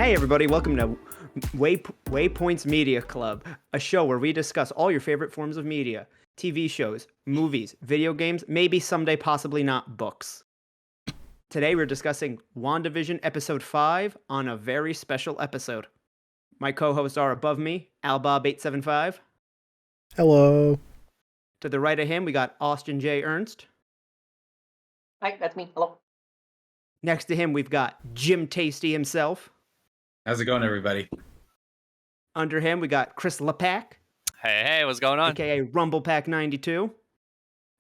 Hey everybody, welcome to Waypoint's Media Club, a show where we discuss all your favorite forms of media, TV shows, movies, video games, maybe someday possibly not books. Today we're discussing WandaVision Episode 5 on a very special episode. My co-hosts are above me, Albob875. Hello. To the right of him, we got Austin J. Ernst. Hi, that's me. Hello. Next to him, we've got Jim Tasty himself. How's it going, everybody? Under him, we got Chris Lepak, Hey, what's going on? aka RumblePack92.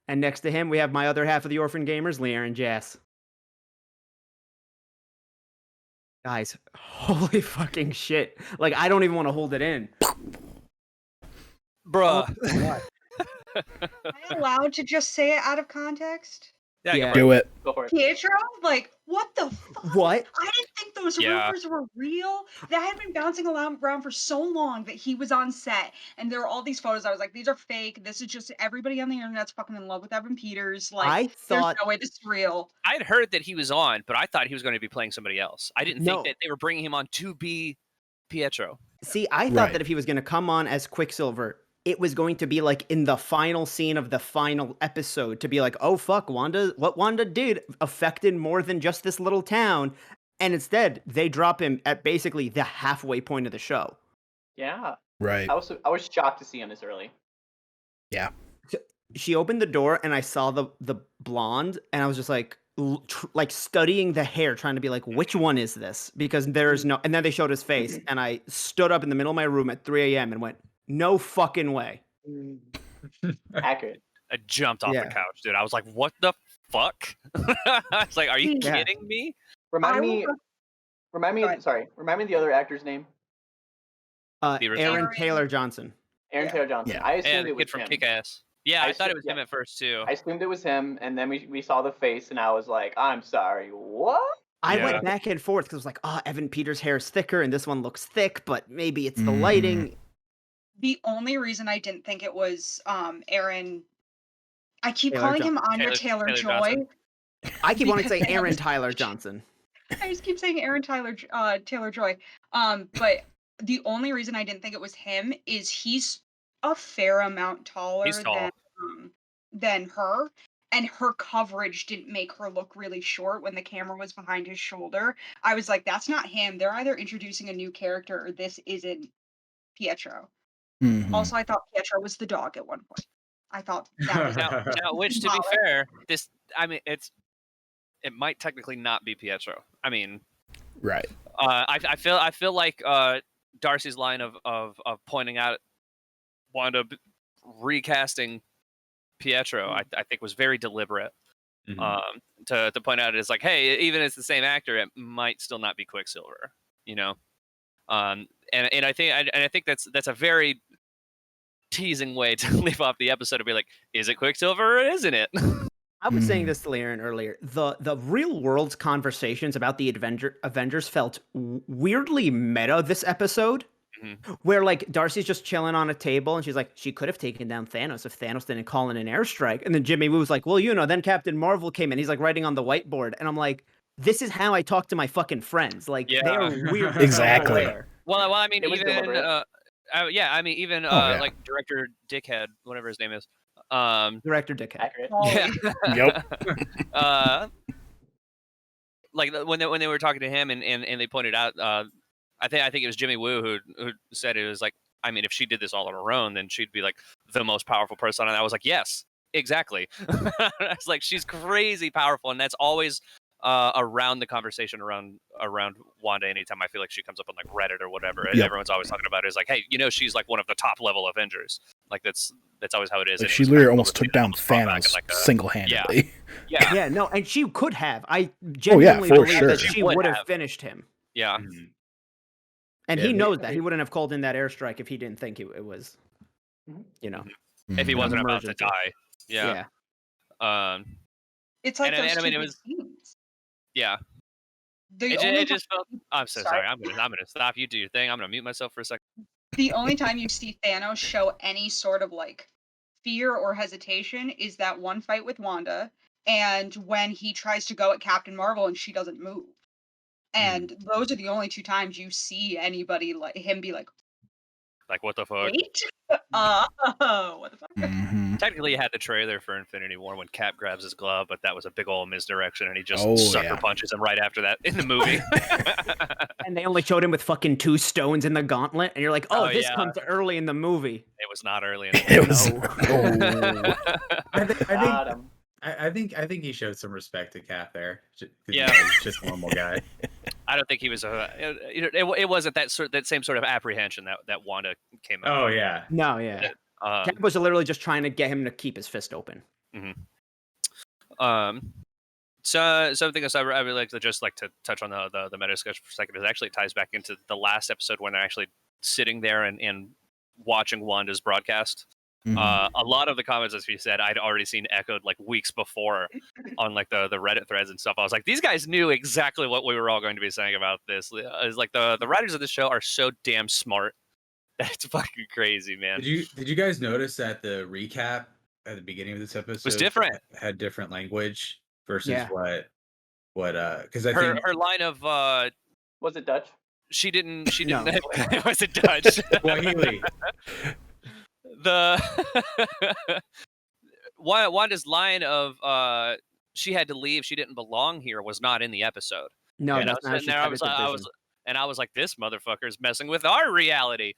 And next to him, we have my other half of the Orphan Gamers, LeighErin Jass. Guys, holy fucking shit. Like, I don't even want to hold it in. Bruh. Am I allowed to just say it out of context? Yeah. Do it. Go for it. Pietro? Like, what the fuck? What? I didn't think those Yeah. rumors were real. That had been bouncing around for so long that he was on set. And there were all these photos. I was like, these are fake. This is just everybody on the internet's fucking in love with Evan Peters. Like, I thought... there's no way this is real. I'd heard that he was on, but I thought he was going to be playing somebody else. I didn't No. think that they were bringing him on to be Pietro. See, I thought Right. that if he was going to come on as Quicksilver, it was going to be like in the final scene of the final episode to be like, oh fuck, what Wanda did affected more than just this little town. And instead, they drop him at basically the halfway point of the show. Yeah. Right. I was shocked to see him this early. She opened the door and I saw the blonde and I was just like, like studying the hair, trying to be like, which one is this? Because there's no, and then they showed his face and I stood up in the middle of my room at 3 a.m. and went, no fucking way. Accurate. I jumped off Yeah. the couch, dude. I was like, what the fuck? I was like, are you Yeah. kidding me? Remind me. Go Remind me of the other actor's name. The original. Aaron Taylor Johnson. Aaron Yeah. Taylor Johnson. Yeah. I Yeah, assumed the it was kid from him. Kick-Ass. Yeah, I thought it was him yeah. at first, too. I assumed it was him, and then we saw the face, and I was like, I'm sorry, what? I Yeah. went back and forth because I was like, oh, Evan Peters' hair is thicker and this one looks thick, but maybe it's the lighting. The only reason I didn't think it was Aaron, I keep Taylor calling him Anya Taylor Taylor Joy. Johnson. I keep wanting to say Because- Aaron Tyler Johnson. I just keep saying Aaron Taylor Joy. But the only reason I didn't think it was him is he's a fair amount taller He's tall. than her, and her coverage didn't make her look really short when the camera was behind his shoulder. I was like, that's not him. They're either introducing a new character or this isn't Pietro. Mhm. Also, I thought Pietro was the dog at one point. I thought that was Now, which, to be Symbolic. fair, it might technically not be Pietro. I mean, Right. I feel like Darcy's line of pointing out Wanda recasting Pietro, I think was very deliberate. To point out is like, hey, even if it's the same actor, it might still not be Quicksilver, you know. And I think that's a very teasing way to leave off the episode to be like, is it Quicksilver or isn't it? I was saying this to LeighErin earlier. The real world's conversations about the Avengers felt weirdly meta this episode. Where like Darcy's just chilling on a table and she's like, she could have taken down Thanos if Thanos didn't call in an airstrike. And then Jimmy Woo was like, well, then Captain Marvel came in. He's like writing on the whiteboard. And I'm like, this is how I talk to my fucking friends. Like they Yeah. are weird. Exactly. Well, I mean, It was even deliberate. even yeah. like director Dickhead, whatever his name is. Director Dickhead. Accurate. Yeah. Yep. Like when they were talking to him and they pointed out, I think it was Jimmy Woo who said it was like, I mean, if she did this all on her own, then she'd be like the most powerful person. And I was like, yes, exactly. I was like, she's crazy powerful, and that's always around the conversation around Wanda. Anytime I feel like she comes up on like Reddit or whatever, and Yep. everyone's always talking about it. Is like, hey, she's like one of the top level Avengers. Like that's always how it is. Like, And it she was literally kind of almost cool to took see them down almost brought back in, Thanos like, single-handedly. Yeah. Yeah, no, and she could have. I genuinely for believe sure. that She she would would have have. finished him. Yeah. And Yeah, he they- knows that. He wouldn't have called in that airstrike if he didn't think it was, Mhm. If he Mhm. wasn't about to emergency. die. Yeah. It's like And I those mean, it stupid was- scenes. Yeah. The It only just felt. I'm so Sorry. sorry. I'm gonna stop. You do your thing. I'm gonna mute myself for a second. the only time you see Thanos show any sort of like fear or hesitation is that one fight with Wanda, and when he tries to go at Captain Marvel and she doesn't move. And those are the only 2 times you see anybody like him be like, Like, what the fuck? "Wait, what the fuck?" Technically, he had the trailer for Infinity War when Cap grabs his glove, but that was a big ol' misdirection, and he just sucker punches him right after that in the movie. And they only showed him with fucking 2 stones in the gauntlet, and you're like, oh, this yeah. comes early in the movie. It was not early in the movie. I think he showed some respect to Cap there. Yeah, he's just a normal guy. I don't think he was it wasn't that same sort of apprehension that Wanda came up. Oh yeah. No, yeah. Cap was literally just trying to get him to keep his fist open. So something else I would like to touch on the meta discussion for a second is actually it ties back into the last episode when they're actually sitting there and watching Wanda's broadcast. A lot of the comments, as you said, I'd already seen echoed like weeks before on like the Reddit threads and stuff. I was like, these guys knew exactly what we were all going to be saying about this. It's like the writers of the show are so damn smart. That's fucking crazy, man. Did you guys notice that the recap at the beginning of this episode was different? Had different language versus Yeah. what because I her think her line of was it Dutch? She didn't. No. It was a Dutch. Swahili. Wanda's line of she had to leave, she didn't belong here was not in the episode. No, and that's not how she said it to Vision. I was like, this motherfucker's messing with our reality.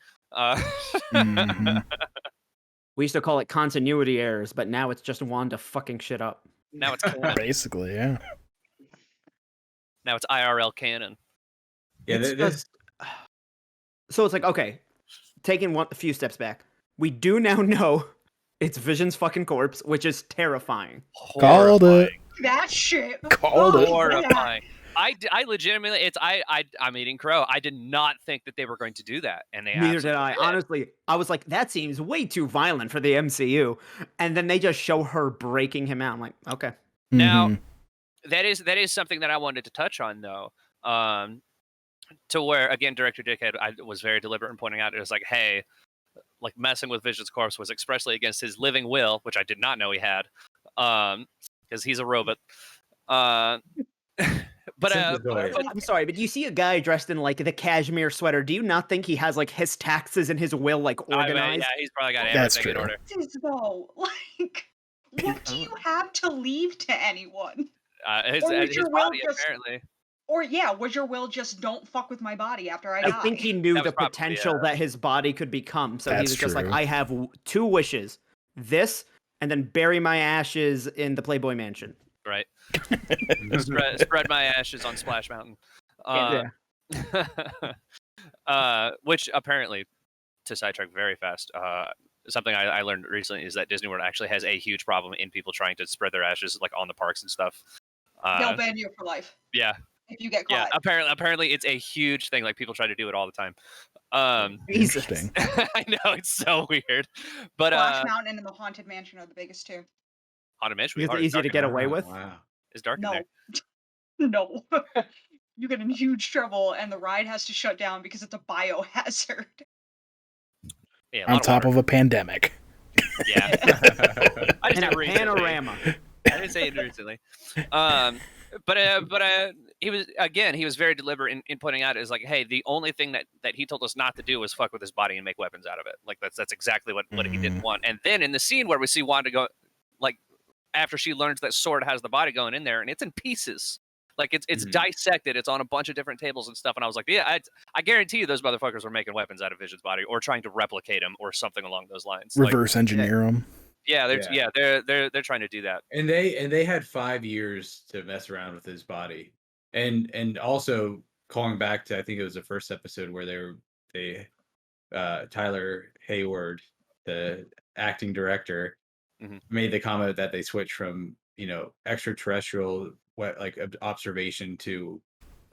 We used to call it continuity errors, but now it's just Wanda fucking shit up. Now it's canon. Basically, yeah. Now it's IRL canon. Yeah, So it's like, okay, taking a few steps back, we do now know it's Vision's fucking corpse, which is terrifying. Called it. That shit. Called it. Horrifying. I legitimately, I'm eating crow. I did not think that they were going to do that, and they Neither did absolutely I. did. Honestly, I was like, that seems way too violent for the MCU. And then they just show her breaking him out. I'm like, okay. Now, that is something that I wanted to touch on, though. To where, again, Director Dickhead, I was very deliberate in pointing out, it was like, hey, like messing with Vision's corpse was expressly against his living will, which I did not know he had, because he's a robot. But I'm sorry, but you see a guy dressed in like the cashmere sweater. Do you not think he has like his taxes and his will like organized? Yeah, he's probably got That's everything in true. order. Though, like, what do you have to leave to anyone? His your will body, just- apparently. Or was your will just don't fuck with my body after I die? I think he knew That the was probably, potential that his body could become. So he That's was just like, true. I have 2 wishes. This, and then bury my ashes in the Playboy Mansion. Right. spread my ashes on Splash Mountain. Which apparently, to sidetrack very fast, something I learned recently is that Disney World actually has a huge problem in people trying to spread their ashes like on the parks and stuff. They'll ban you for life. Yeah. If you get Yeah, caught. apparently it's a huge thing. Like people try to do it all the time. Interesting. I know, it's so weird. But Splash Mountain and the Haunted Mansion are the biggest 2. Haunted Mansion It's easy to get away with. Wow. It's dark in No. there. No. You get in huge trouble and the ride has to shut down because it's a biohazard. Yeah, On top of a pandemic. Yeah. I And just a did recently. panorama. I didn't say it recently. But he was very deliberate in pointing out is like, hey, the only thing that he told us not to do was fuck with his body and make weapons out of it. Like that's exactly what he didn't want. And then in the scene where we see Wanda go, like after she learns that Sword has the body going in there and it's in pieces. Like it's dissected. It's on a bunch of different tables and stuff. And I was like, yeah, I guarantee you those motherfuckers were making weapons out of Vision's body or trying to replicate him or something along those lines. Reverse engineer them. Yeah, they're trying to do that. And they had 5 years to mess around with his body, and also calling back to I think it was the first episode where Tyler Hayward, the acting director, made the comment that they switched from extraterrestrial observation to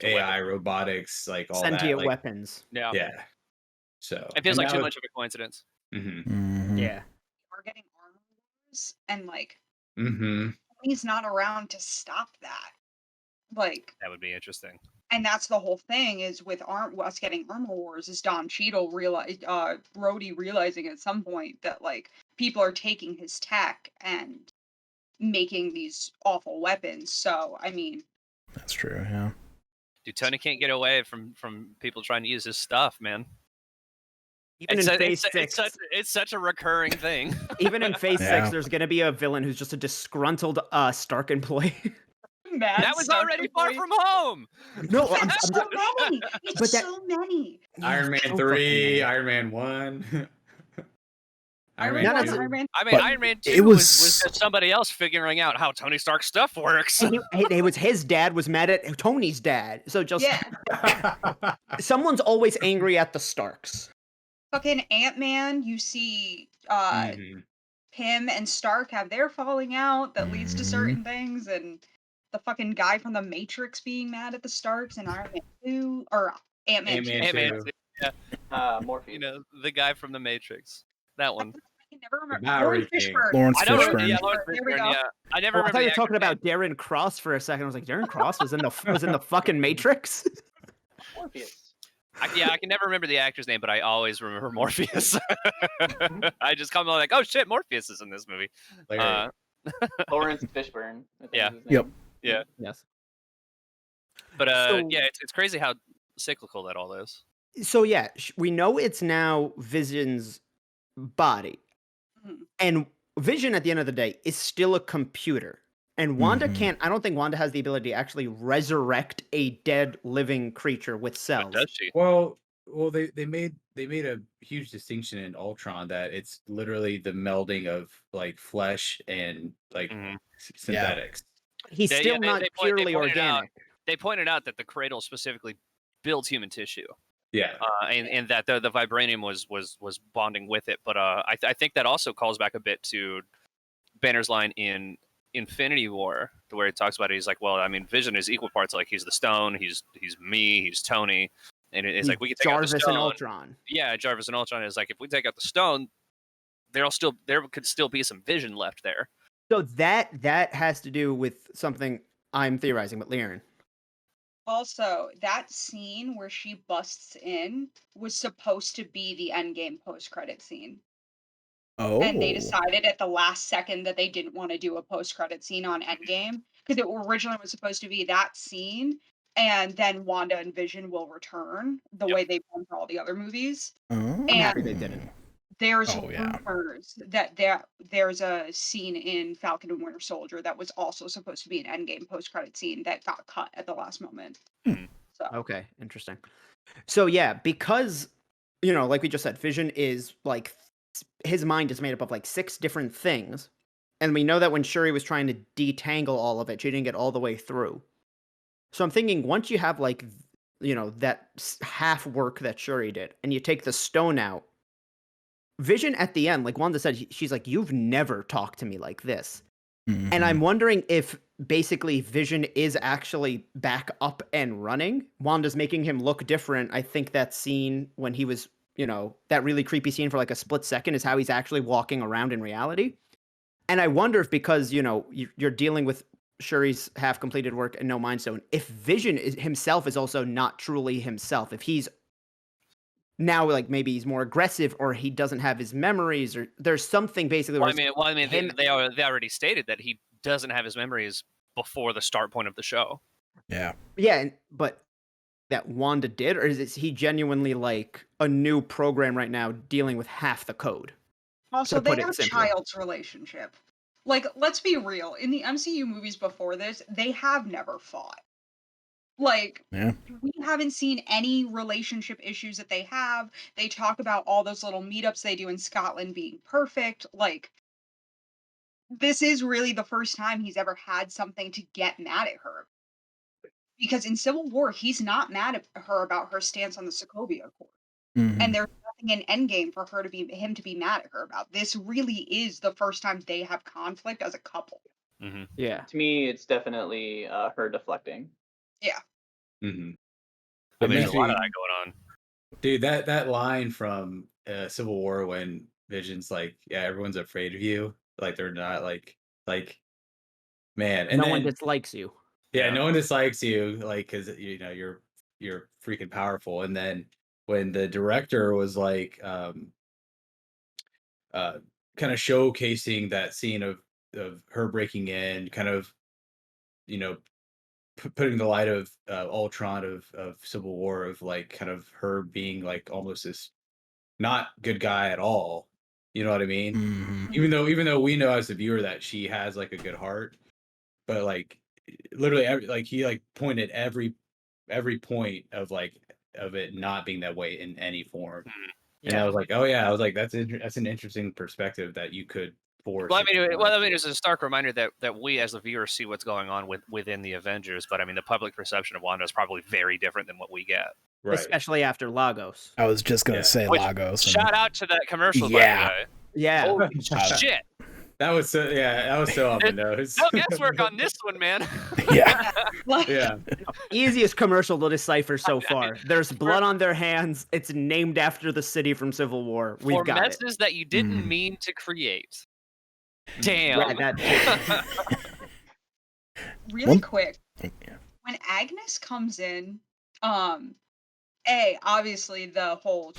AI robotics, like all Sentient that weapons. Yeah. So It feels like too much of a coincidence. Yeah. We're getting armor wars and like Mm-hmm. he's not around to stop that. Like That would be interesting. and that's the whole thing is with us getting armor wars is Don Cheadle Rhodey realizing at some point that like people are taking his tech and making these awful weapons. So I mean That's true, yeah. Dude, Tony can't get away from people trying to use his stuff, man. Even in Phase 6, it's such a recurring thing. even in Phase 6, there's going to be a villain who's just a disgruntled Stark employee. That was already Far From Home. No, It's so many. It's so many. Iron Man 3, Iron Man 1. Iron Man 2 it was just somebody else figuring out how Tony Stark's stuff works. It was his dad was mad at Tony's dad. So just someone's always angry at the Starks. Fucking Ant-Man, you see him and Stark have their falling out that leads to certain things, and the fucking guy from the Matrix being mad at the Starks in Iron Man 2 or Ant-Man 2. Ant-Man 2, yeah. Morpheus. You know, the guy from the Matrix. That one. I can never remember. Lawrence Fishburne. Lawrence I don't Fishburne. remember. Yeah, Lawrence There we Fishburne, go. yeah. I never I remember. thought you were the talking actor's about Darren Cross for a second. I was like, Darren Cross was in the fucking Matrix. Morpheus. I can never remember the actor's name, but I always remember Morpheus. I just come like, oh shit, Morpheus is in this movie. Lawrence Fishburne. I think Yeah. is his name. Yeah. Yes. But So- yeah, it's crazy how cyclical that all is. So yeah, we know it's now Vision's body, and Vision at the end of the day is still a computer. And Wanda can't. I don't think Wanda has the ability to actually resurrect a dead living creature with cells. Does she? Well, they made a huge distinction in Ultron that it's literally the melding of like flesh and like synthetics. He's still not purely organic. They pointed out that the cradle specifically builds human tissue. Yeah. And that the vibranium was bonding with it. But I think that also calls back a bit to Banner's line in Infinity War, to where he talks about it. He's like, well, I mean, Vision is equal parts. Like, he's the Stone, he's me, he's Tony, and it's like we can take Jarvis out the Stone. and Ultron. Yeah, Jarvis and Ultron is like, if we take out the Stone, there could still be some Vision left there. So that has to do with something I'm theorizing, but LeighErin. Also, that scene where she busts in was supposed to be the Endgame post-credit scene. Oh. And they decided at the last second that they didn't want to do a post-credit scene on Endgame because it originally was supposed to be that scene, and then Wanda and Vision will return the way they've done for all the other movies. Oh. I'm happy they didn't. There's rumors that there's a scene in Falcon and Winter Soldier that was also supposed to be an Endgame post-credit scene that got cut at the last moment. So Okay, interesting. So yeah, because like we just said, Vision is like his mind is made up of like 6 different things, and we know that when Shuri was trying to detangle all of it, she didn't get all the way through. So I'm thinking once you have like that half work that Shuri did, and you take the stone out, Vision at the end, like Wanda said, she's like, you've never talked to me like this. And I'm wondering if basically Vision is actually back up and running. Wanda's making him look different. I think that scene when he was, that really creepy scene for like a split second is how he's actually walking around in reality. And I wonder if because, you're dealing with Shuri's half-completed work and no Mind Stone, if Vision himself is also not truly himself, if he's now like maybe he's more aggressive or he doesn't have his memories or there's something basically. They already stated that he doesn't have his memories before the start point of the show. Yeah. Yeah, but that Wanda did, or is he genuinely like a new program right now dealing with half the code? Also, they have a child's relationship. Like, let's be real. In the MCU movies before this, they have never fought. Like, we haven't seen any relationship issues that they have. They talk about all those little meetups they do in Scotland being perfect. Like, this is really the first time he's ever had something to get mad at her. Because in Civil War, he's not mad at her about her stance on the Sokovia Accord. And there's nothing in Endgame for him to be mad at her about. This really is the first time they have conflict as a couple. Yeah. To me, it's definitely her deflecting. Yeah. I mean, there's a lot of that going on. Dude, that line from Civil War when Vision's like, yeah, everyone's afraid of you. Like, they're not like, man. And no one dislikes you. Yeah, no one dislikes you, like, because, you're freaking powerful. And then when the director was like, kind of showcasing that scene of her breaking in, kind of, putting the light of Ultron of Civil War, of like kind of her being like almost this not good guy at all. You know what I mean? Mhm. Even though we know as the viewer that she has like a good heart, but like literally like he like pointed every point of like of it not being that way in any form. And I was like, oh yeah, I was like, that's an interesting perspective that you could force. Well, I mean, it's a stark reminder that we as the viewer see what's going on within the Avengers, but I mean, the public perception of Wanda is probably very different than what we get. Right. Especially after Lagos. I was just gonna say Which, Lagos. Shout out to that commercial, Yeah. by the way. Yeah. Holy shit! That was so on the nose. No guesswork on this one, man. Yeah. Yeah. Easiest commercial to decipher so far. There's blood on their hands. It's named after the city from Civil War. We've For got messes that you didn't Mm. mean to create. Damn. Yeah, that Really One- quick, Yeah. when Agnes comes in, obviously the whole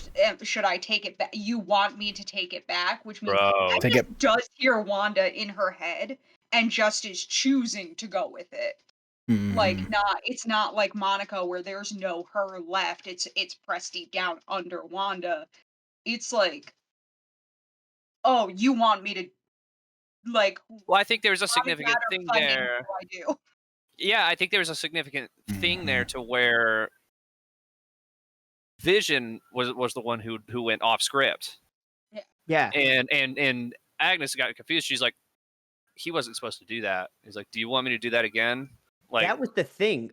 should I take it back? You want me to take it back, which means Bro. Agnes Take it- does hear Wanda in her head and just is choosing to go with it. Like Mhm. it's not like Monica where there's no her left. It's pressed deep down under Wanda. It's like, oh, you want me to like Well, I think there's a I'd significant rather thing fight it there. than I do. Yeah, I think there was a significant thing there Mhm. to where Vision was the one who went off script, yeah. and Agnes got confused. She's like, he wasn't supposed to do that. He's like, do you want me to do that again? Like, That was the thing.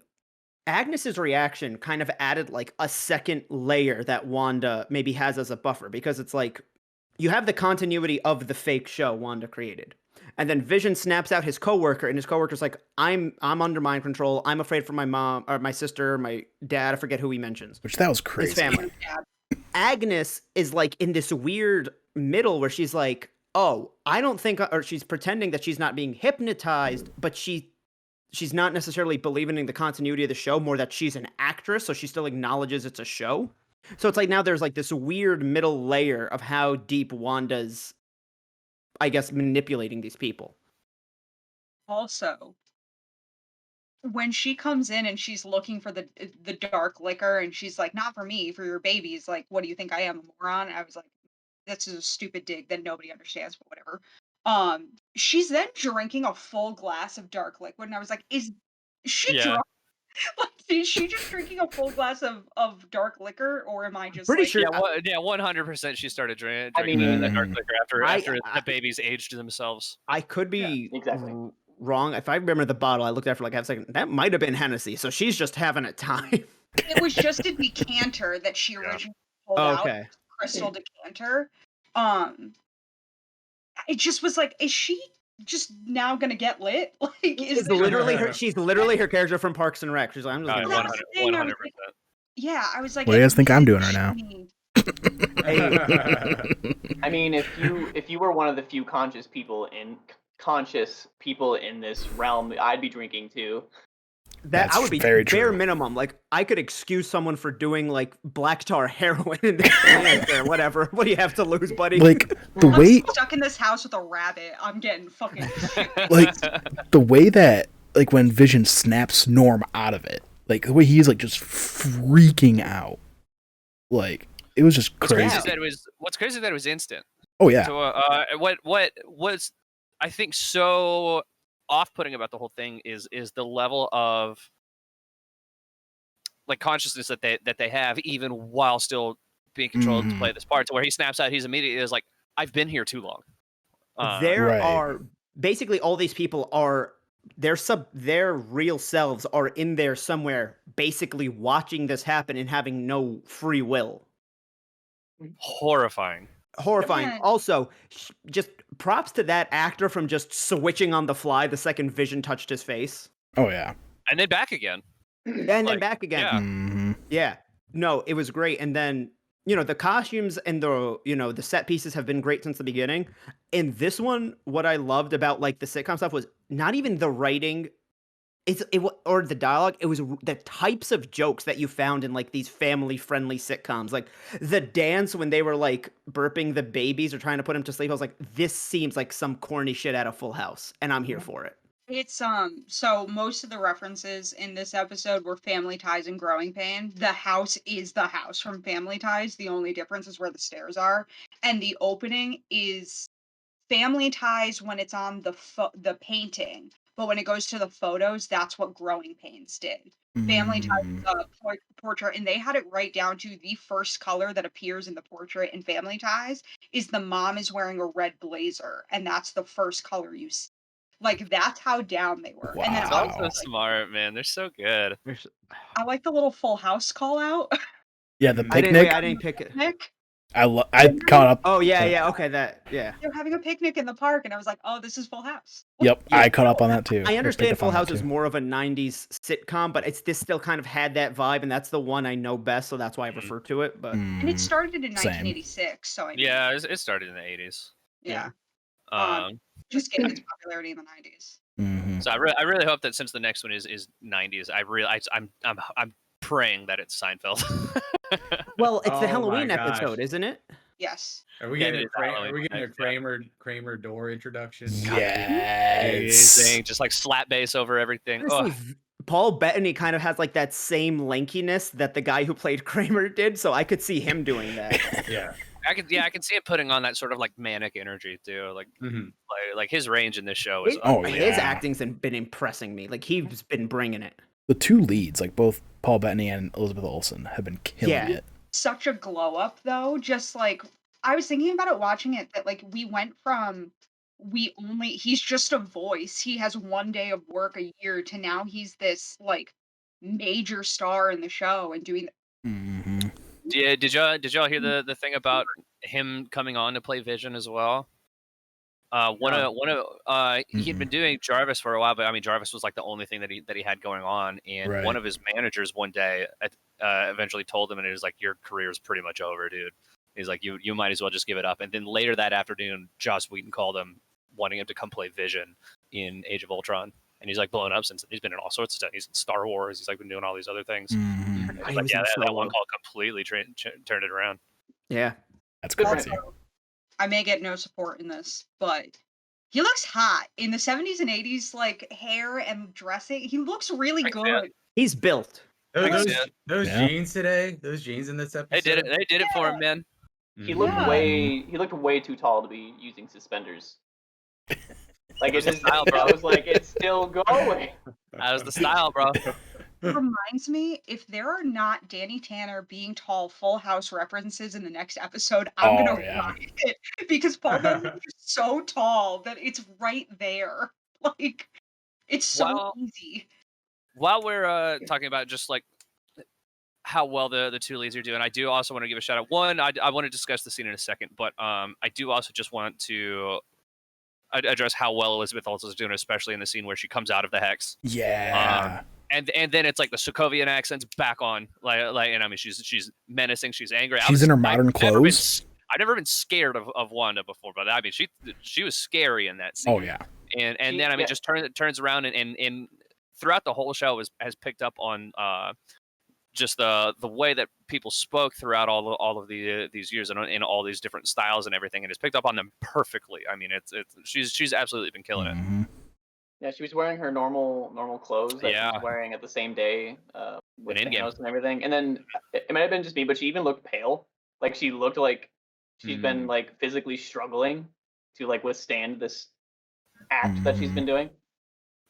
Agnes's reaction kind of added like a second layer that Wanda maybe has as a buffer, because it's like you have the continuity of the fake show Wanda created. And then Vision snaps out his coworker, and his coworker's like, I'm under mind control. I'm afraid for my mom or my sister, my dad. I forget who he mentions. Which that was His crazy. family. Agnes is like in this weird middle where she's like, oh, I don't think, or she's pretending that she's not being hypnotized, but she's not necessarily believing in the continuity of the show, more that she's an actress, so she still acknowledges it's a show. So it's like now there's like this weird middle layer of how deep Wanda's, I guess, manipulating these people. Also, when she comes in and she's looking for the dark liquor, and she's like, not for me, for your babies, like, what do you think I am, a moron? I was like, that's a stupid dig that nobody understands, but whatever. She's then drinking a full glass of dark liquid, and I was like, is she Yeah. drunk? Like, is she just drinking a full glass of dark liquor, or am I just Pretty like, sure- yeah, 100%. She started drinking I mean, the dark liquor after I- the babies aged themselves. I could be exactly. wrong. If I remember the bottle, I looked at it for like half a second. That might have been Hennessy, so she's just having a time. it was just a decanter that she originally pulled out, Okay. crystal decanter. It just was like, is she just now gonna get lit? Like, is It's there- literally her. She's literally her character from Parks and Rec. She's like, I'm just gonna. Well, that was the thing, I was 100%. Yeah, I was like, What do you guys think I'm doing right now? I mean, if you were one of the few conscious people in this realm, I'd be drinking too. That I That's would be very bare true. minimum. Like I could excuse someone for doing like black tar heroin in this plant or whatever. What do you have to lose, buddy? Like the I'm way, stuck in this house with a rabbit. I'm getting fucking like the way that, like when Vision snaps Norm out of it, like the way he's like just freaking out, like it was just What's crazy. crazy is that it was instant. Oh yeah, So what was I think so off-putting about the whole thing is the level of like consciousness that they have even while still being controlled to play this part, to where he snaps out, he's immediately is like, I've been here too long. There Right. are basically all these people are their real selves are in there somewhere, basically watching this happen and having no free will. Horrifying. Horrifying. Yeah. Also, just props to that actor from just switching on the fly the second Vision touched his face, oh yeah. And then back again. and then Like, back again. yeah. Mhm. Yeah. No, it was great. And then, the costumes and the set pieces have been great since the beginning. In this one, what I loved about like the sitcom stuff was not even the writing, or the dialogue. It was the types of jokes that you found in like these family-friendly sitcoms. Like the dance when they were like burping the babies or trying to put them to sleep. I was like, this seems like some corny shit out of Full House, and I'm here for it. It's so most of the references in this episode were Family Ties and Growing Pain. The house is the house from Family Ties. The only difference is where the stairs are. And the opening is Family Ties when it's on the painting, but when it goes to the photos, that's what Growing Pains did. Family Ties Mm, portrait, and they had it right down to the first color that appears in the portrait in Family Ties is the mom is wearing a red blazer, and that's the first color you see. Like that's how down they were. And then It's Wow. all so smart, man. They're so good. I like the little Full House call out. yeah, the I picnic. didn't pick it. Nick, I caught up. Oh yeah, okay, yeah. they're having a picnic in the park, and I was like, oh, this is Full House. Yep, Yeah, I caught up on that too. I picked understand up Full on that House is too. more of a '90s sitcom, but this still kind of had that vibe, and that's the one I know best, so that's why I refer to it. But And it Mm, started in Same. 1986, so I mean, Yeah, it started in the 80s. yeah. Um, Just getting its popularity in the 90s. mhm. so I really hope that since the next one is 90s, I'm praying that it's Seinfeld. well, it's the Oh my Halloween gosh. episode, isn't it? Yes. Are we Yeah, getting it is a Halloween next, yeah. Kramer door introduction? Yes. Amazing. Just like slap bass over everything. Honestly, Oh, Paul Bettany kind of has like that same lankiness that the guy who played Kramer did, so I could see him doing that. Yeah. I can see it putting on that sort of like manic energy too. Like Mhm. like his range in this show is Oh, His yeah. acting's been impressing me. Like he's been bringing it. The two leads, like both Paul Bettany and Elizabeth Olsen, have been killing Yeah. it. Such a glow up, though. Just like, I was thinking about it watching it, that like we went from he's just a voice. He has one day of work a year to now he's this like major star in the show and doing. hmm Yeah, did y'all hear the thing about him coming on to play Vision as well? One of he had been doing Jarvis for a while, but I mean Jarvis was like the only thing that he had going on, and Right. one of his managers one day eventually told him, and it was like, your career is pretty much over, dude. He's like, you might as well just give it up. And then later that afternoon, Joss Whedon called him, wanting him to come play Vision in Age of Ultron, and he's like blown up since. He's been in all sorts of stuff. He's in Star Wars. He's like been doing all these other things. hmm And he's like, yeah, that one call completely turned it around. Yeah. That's crazy. I may get no support in this, but he looks hot in the 70s and 80s, like hair and dressing. He looks really I can see good. He's built. Those Yeah. jeans today, those jeans in this episode. They did it for him, man. He looked Yeah. way too tall to be using suspenders. Like it just, Style, bro. I was like, it's still going. That was the style, bro. Reminds me, if there are not Danny Tanner being tall Full House references in the next episode, I'm Oh, gonna yeah. rock it because Paul Bettany is so tall that it's right there. Like it's so Well, easy. While we're talking about just like how well the two leads are doing, I do also want to give a shout out. One, I want to discuss the scene in a second, but I do also just want to address how well Elizabeth Olsen is doing, especially in the scene where she comes out of the hex. Yeah. And then it's like the Sokovian accent's back on, like, and I mean she's menacing, she's angry. She's in her modern clothes. I've never been scared of Wanda before, but I mean she was scary in that scene. Oh, yeah. And then I mean just turns around and throughout the whole show has picked up on just the way that people spoke throughout all of these years and in all these different styles and everything, and it's picked up on them perfectly. I mean she's absolutely been killing it. Mhm. Yeah, she was wearing her normal clothes that she Yeah. was wearing at the same day with In Endgame. Thanos and everything. And then it might have been just me, but she even looked pale. Like she looked like she's been like physically struggling to like withstand this act that she's been doing.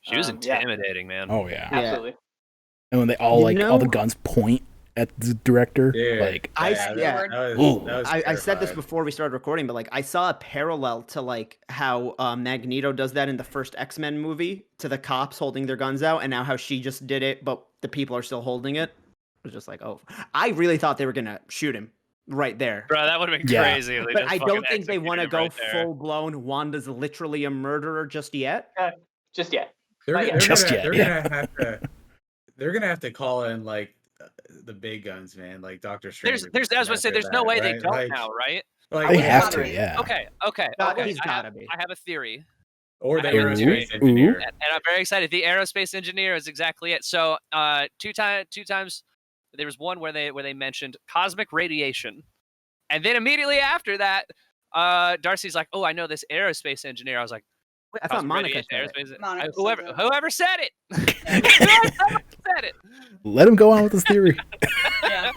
She was Yeah. intimidating, man. Oh, yeah. Absolutely. And when they all You all the know- guns point at the director, Yeah. like I said this terrifying. before we started recording, but like I saw a parallel to like how Magneto does that in the first X-Men movie to the cops holding their guns out, and now how she just did it, but the people are still holding it. It was just like, oh, I really thought they were gonna shoot him right there. Bro, that would have been Yeah. crazy. If they But just I fucking don't think they want to executed go him right there. full blown. Wanda's literally a murderer just yet. Just yet. They're gonna have to call in like the big guns, man, like Doctor Strange. There's I was gonna say there's no way they don't like, now, right? Like, they was have to, wondering- yeah. Okay. He's I gotta be. have a theory. or the Ooh, aerospace ooh. engineer. And I'm very excited. The aerospace engineer is exactly it. So, two times, there was one where they mentioned cosmic radiation, and then immediately after that, Darcy's like, "Oh, I know this aerospace engineer." I was like, Wait, I thought Cosmic Monica radiation, said it. aerospace. Monica said Whoever that. whoever said it. Whoever said it. Let him go on with his theory. Yeah.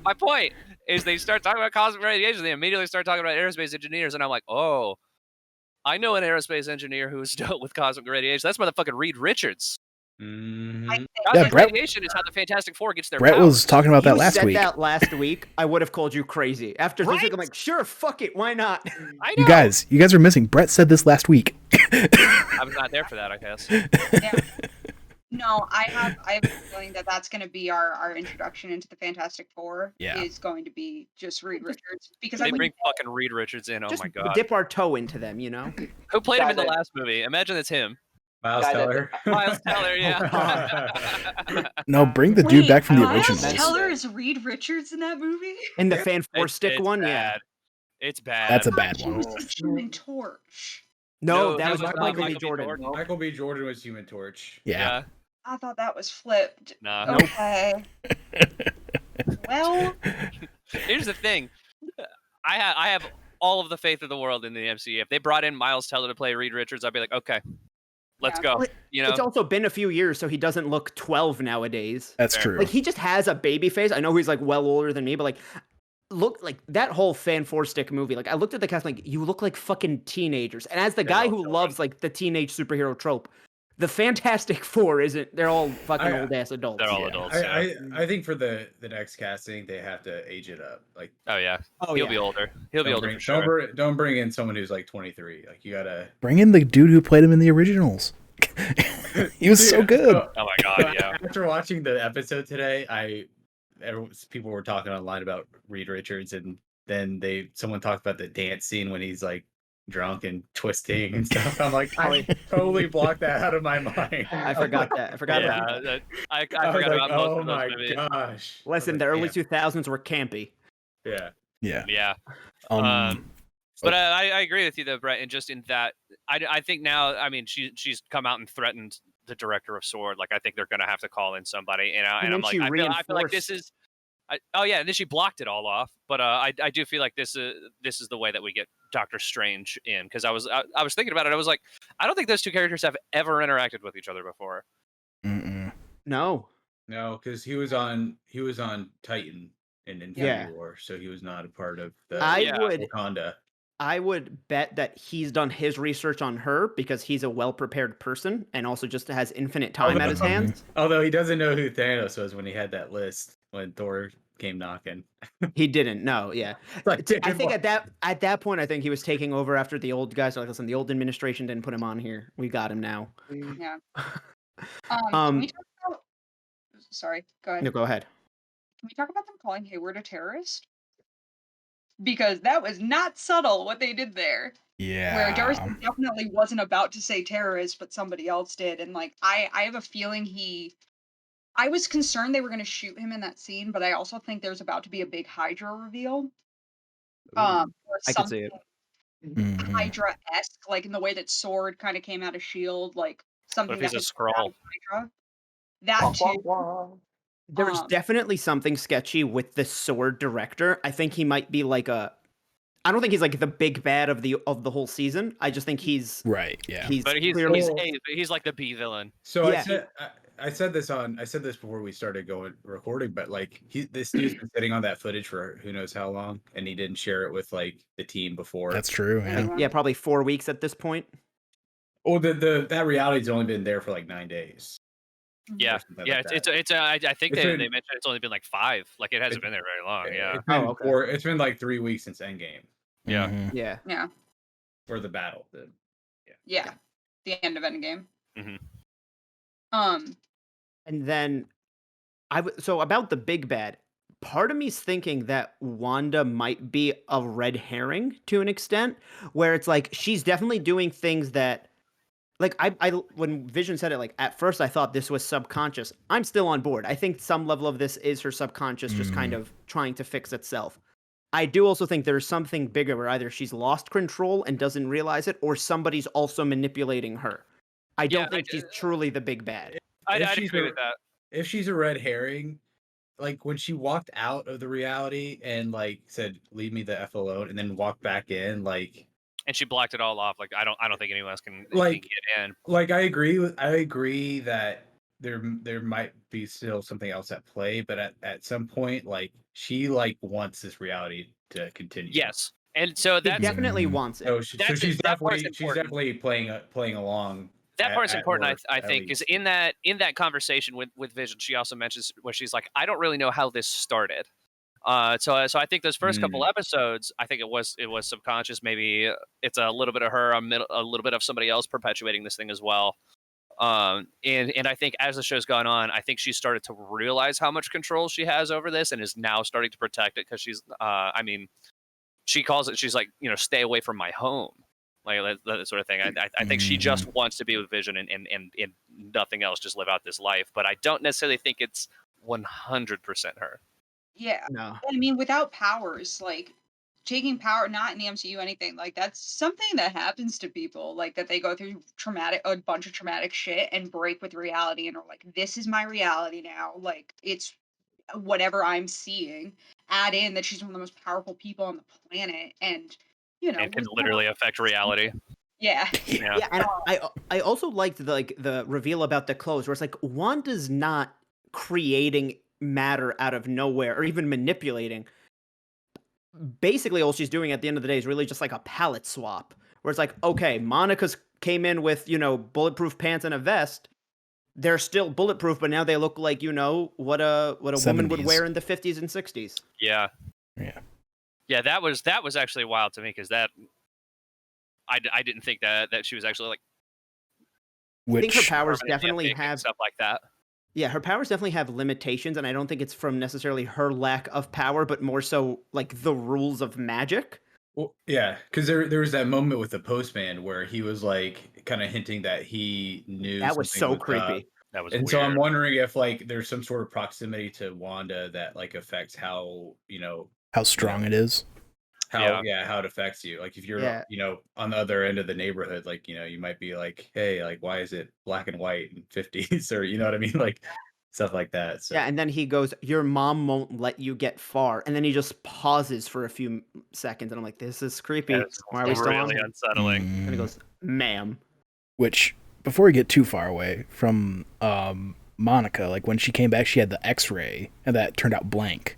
My point is they start talking about cosmic radiation, they immediately start talking about aerospace engineers, and I'm like, oh, I know an aerospace engineer who's dealt with cosmic radiation. That's motherfucking Reed Richards. I think Cosmic Brett- radiation is how the Fantastic Four gets their Brett powers. was talking about that You last said week. that last week, I would have called you crazy. After this week, Right? I'm like, sure, fuck it, why not? I know. You guys are missing. Brett said this last week. I was not there for that, I guess. Yeah. No, I have a feeling that that's going to be our introduction into the Fantastic Four. Yeah. Is going to be just Reed Richards because They I bring fucking Reed Richards in. Oh Just my god. dip our toe into them, you know? Who played him in the Guys, last movie? Imagine it's him. Miles Guy that- Teller. Miles Teller, yeah. No, bring the dude back from the Miles originals. Teller is Reed Richards in that movie. In the fan four It's stick one, yeah. bad. It's bad. That's a I bad thought he one. was the Human Torch. No, No, that was not Michael B. Michael B. Jordan. Jordan. Michael B. Jordan was Human Torch. Yeah. I thought that was flipped. Nah. Okay. Well, Here's the thing. I have all of the faith of the world in the MCU. If they brought in Miles Teller to play Reed Richards, I'd be like, okay, let's Yeah. go. Well, You know, It's also been a few years, so he doesn't look 12 nowadays. That's Fair. true. Like, he just has a baby face. I know he's, like, well older than me, but, like, look, like, that whole fan four stick movie, like, I looked at the cast, like, you look like fucking teenagers. And as the They're guy all who children. loves, like, the teenage superhero trope, the Fantastic Four isn't, they're all fucking I- old ass adults. they're all Yeah. adults. Yeah. I think for the next casting, they have to age it up. Like, Oh yeah. Oh, He'll yeah. be older. He'll be don't older bring, for sure. don't bring in someone who's like 23. Like, you gotta. Bring in the dude who played him in the originals. He was so Dude, good. Oh my god, yeah. After watching the episode today, people were talking online about Reed Richards, and then someone talked about the dance scene when he's like drunk and twisting and stuff. I'm like, I totally blocked that out of my mind. I forgot that. I forgot Yeah, about that. I I was forgot like, about most oh of my those movies. gosh. Listen, the early 2000s were campy. Yeah. Yeah. Yeah. Um, But I agree with you though, Brett, and just in that, I think now, I mean, she's come out and threatened the director of Sword. Like, I think they're gonna have to call in somebody, and And I'm then she like, I feel like this reinforced- is. Oh yeah, and then she blocked it all off. But I do feel like this is the way that we get Doctor Strange in, because I was thinking about it. I was like, I don't think those two characters have ever interacted with each other before. mm-mm. No. No, because he was on Titan in Infinity Yeah. War, so he was not a part of the Yeah. Wakanda. I would bet that he's done his research on her because he's a well-prepared person and also just has infinite time at his Mhm. hands. Although he doesn't know who Thanos was when he had that list when Thor came knocking. He didn't know, yeah. Like, I think at that point, I think he was taking over after the old guys. Like, listen, the old administration didn't put him on here. We got him now. yeah. Um, Can we talk about? Sorry, go ahead. No, go ahead. Can we talk about them calling Hayward a terrorist? Because that was not subtle what they did there. Yeah. Where Darcy definitely wasn't about to say terrorist, but somebody else did. And like I have a feeling I was concerned they were gonna shoot him in that scene, but I also think there's about to be a big Hydra reveal. Or I could see it. Mhm. Hydra-esque, like in the way that Sword kind of came out of Shield, like something What if he's that a has come out Skrull? of Hydra. That too. There's definitely something sketchy with the Sword director. I think he might be like I don't think he's like the big bad of the whole season. I just think he's Right. Yeah. But he's clearly he's like the B villain. So Yeah. I said this before we started recording, but like this dude's been sitting on that footage for who knows how long, and he didn't share it with like the team before. That's true. Yeah. yeah, probably 4 weeks at this point. Oh, that reality's only been there for like 9 days. Yeah, or something yeah. like that. I think It's they been- mentioned it's only been like 5. Like, it hasn't been there very long. Yeah. It's been Oh, okay. it's been like 3 weeks since Endgame Yeah. Mhm. Yeah. Yeah. or the battle. Yeah. The end of Endgame. Mhm. And then so about the big bad, part of me's thinking that Wanda might be a red herring to an extent, where it's like she's definitely doing things that, like, I when Vision said it, like, at first I thought this was subconscious. I'm still on board. I think some level of this is her subconscious just kind of trying to fix itself. I do also think there's something bigger where either she's lost control and doesn't realize it, or somebody's also manipulating her. I don't Yeah, think she's truly the big bad. I'd she's agree a- with that. If she's a red herring, like when she walked out of the reality and like said, "Leave me the f alone," and then walked back in, like and she blocked it all off. Like I don't think anyone else can Like- get in. Like I agree that there might be still something else at play, but at some point, like she like wants this reality to continue. Yes, and so He that's definitely wants it. So, that part's she's definitely playing along. that part's important. work, I at think because least. in that conversation with Vision, she also mentions where she's like, I don't really know how this started. So I think those first couple episodes, I think it was subconscious. Maybe it's a little bit of her, a little bit of somebody else perpetuating this thing as well. And I think as the show's gone on, I think she started to realize how much control she has over this, and is now starting to protect it because she's, I mean, she calls it, she's like, stay away from my home, like that sort of thing. I think she just wants to be with Vision and nothing else, just live out this life. But I don't necessarily think it's 100% her. Yeah. No. I mean, without powers, like taking power, not in the MCU, anything like that's something that happens to people, like that they go through a bunch of traumatic shit and break with reality and are like, this is my reality now. Like it's whatever I'm seeing. Add in that she's one of the most powerful people on the planet, and And can literally affect reality. Yeah. Yeah. Yeah, and I also liked the reveal about the clothes, where it's like Wanda's not creating matter out of nowhere or even manipulating. Basically, all she's doing at the end of the day is really just like a palette swap, where it's like, okay, Monica's came in with bulletproof pants and a vest. They're still bulletproof, but now they look like what a woman would 70s. wear in the 50s and 60s. Yeah. Yeah. Yeah, that was actually wild to me because that I didn't think that she was actually like I think her Which powers permanently definitely epic and have stuff like that. Yeah, her powers definitely have limitations, and I don't think it's from necessarily her lack of power, but more so like the rules of magic. Well, yeah, because there was that moment with the postman where he was like kind of hinting that he knew That was something so up. creepy. That was And weird. so I'm wondering if like there's some sort of proximity to Wanda that like affects how how strong it is. how it affects you. Like if you're Yeah. on the other end of the neighborhood, like you might be like, hey, like why is it black and white in 50s, or you know what I mean, like stuff like that. So Yeah, and then he goes, "Your mom won't let you get far," and then he just pauses for a few seconds, and I'm like, "This is creepy. It's Why are we still on?" really here?" unsettling. And he Mm. goes, "Ma'am." Which, before we get too far away from Monica, like when she came back, she had the X-ray, and that turned out blank.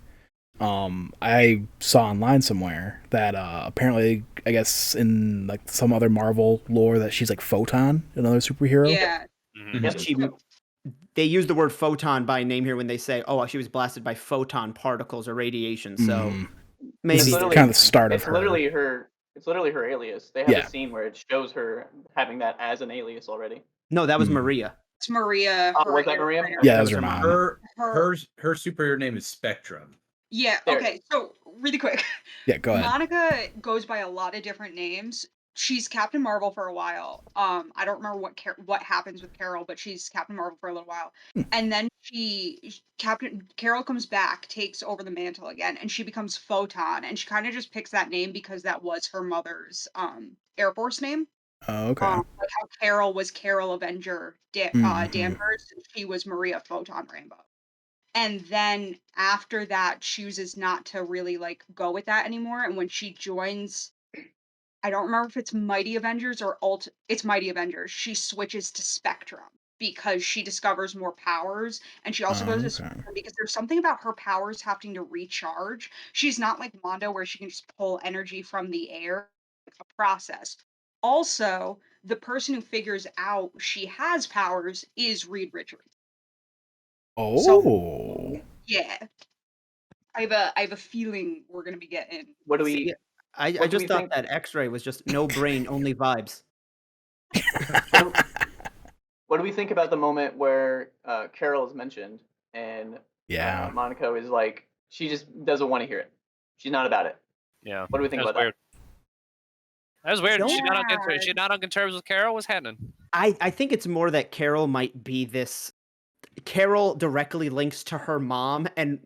I saw online somewhere that apparently, I guess in like some other Marvel lore, that she's like Photon, another superhero. Yeah. Mhm. Yep. They use the word photon by name here when they say, "Oh, she was blasted by photon particles or radiation." So Mm. maybe This is literally- kind of the start of It's her. literally her. It's literally her alias. They have Yeah. a scene where it shows her having that as an alias already. no, that was Mhm. Maria. It's Maria. Oh, her was that Maria? airfryer. Yeah, That that was was her her mom. mom. her superhero name is Spectrum. Yeah. There. Okay. So really quick, Yeah, go ahead. Monica goes by a lot of different names. She's Captain Marvel for a while. I don't remember what happens with Carol, but she's Captain Marvel for a little while. And then Captain Carol comes back, takes over the mantle again, and she becomes Photon. And she kind of just picks that name because that was her mother's Air Force name. Oh, okay. Like how Carol was Carol Avenger Mhm. Danvers, and she was Maria Photon Rainbow. And then after that, chooses not to really like go with that anymore. And when she joins, I don't remember if it's Mighty Avengers or it's Mighty Avengers, she switches to Spectrum because she discovers more powers, and she also goes to Okay. Spectrum because there's something about her powers having to recharge. She's not like Wanda where she can just pull energy from the air, a process. Also, the person who figures out she has powers is Reed Richards. Oh. Yeah. I have a feeling we're gonna be getting. What do See, we? I What do just we thought think- that X-ray was just no brain, only vibes. What do we think about the moment where Carol is mentioned and Yeah. Monica is like, she just doesn't want to hear it. She's not about it. Yeah. What do we think That was about weird. That was weird. She's not on good. Yeah. She's not on good terms with Carol. What's happening? I think it's more that Carol might be this. Carol directly links to her mom, and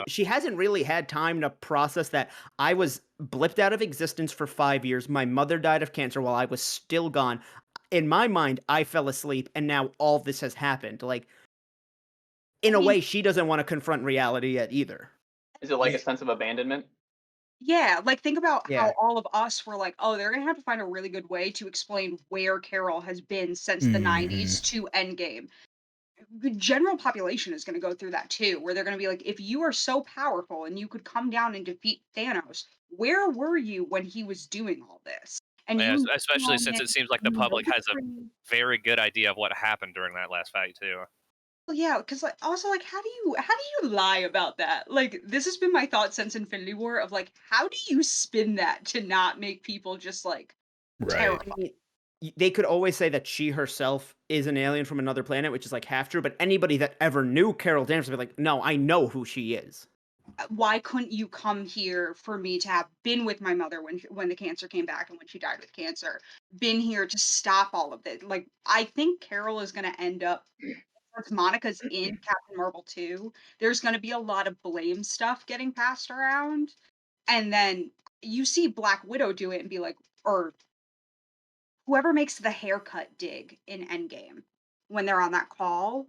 she hasn't really had time to process that I was blipped out of existence for 5 years. My mother died of cancer while I was still gone. In my mind, I fell asleep, and now all this has happened. Like, in a way, she doesn't want to confront reality yet either. that? Is it like a sense of abandonment? Yeah, like, think about Yeah. how all of us were like, "Oh, they're gonna have to find a really good way to explain where Carol has been since the Hmm. 90s to Endgame." The general population is gonna go through that too, where they're gonna be like, "If you are so powerful and you could come down and defeat Thanos, where were you when he was doing all this? And Yeah, you especially since it seems like the you know public the has a tree." very good idea of what happened during that last fight too. Well, yeah, because like, also, like, how do you lie about that? Like, this has been my thought since Infinity War of, like, how do you spin that to not make people just, like, Right. I terrified? mean, they could always say that she herself is an alien from another planet, which is like half true. But anybody that ever knew Carol Danvers would be like, no, I know who she is. Why couldn't you come here for me to have been with my mother when the cancer came back and when she died with cancer? Been here to stop all of this. Like, I think Carol is gonna end up since Monica's in Captain Marvel 2, there's gonna be a lot of blame stuff getting passed around, and then you see Black Widow do it and be like, or whoever makes the haircut dig in Endgame when they're on that call,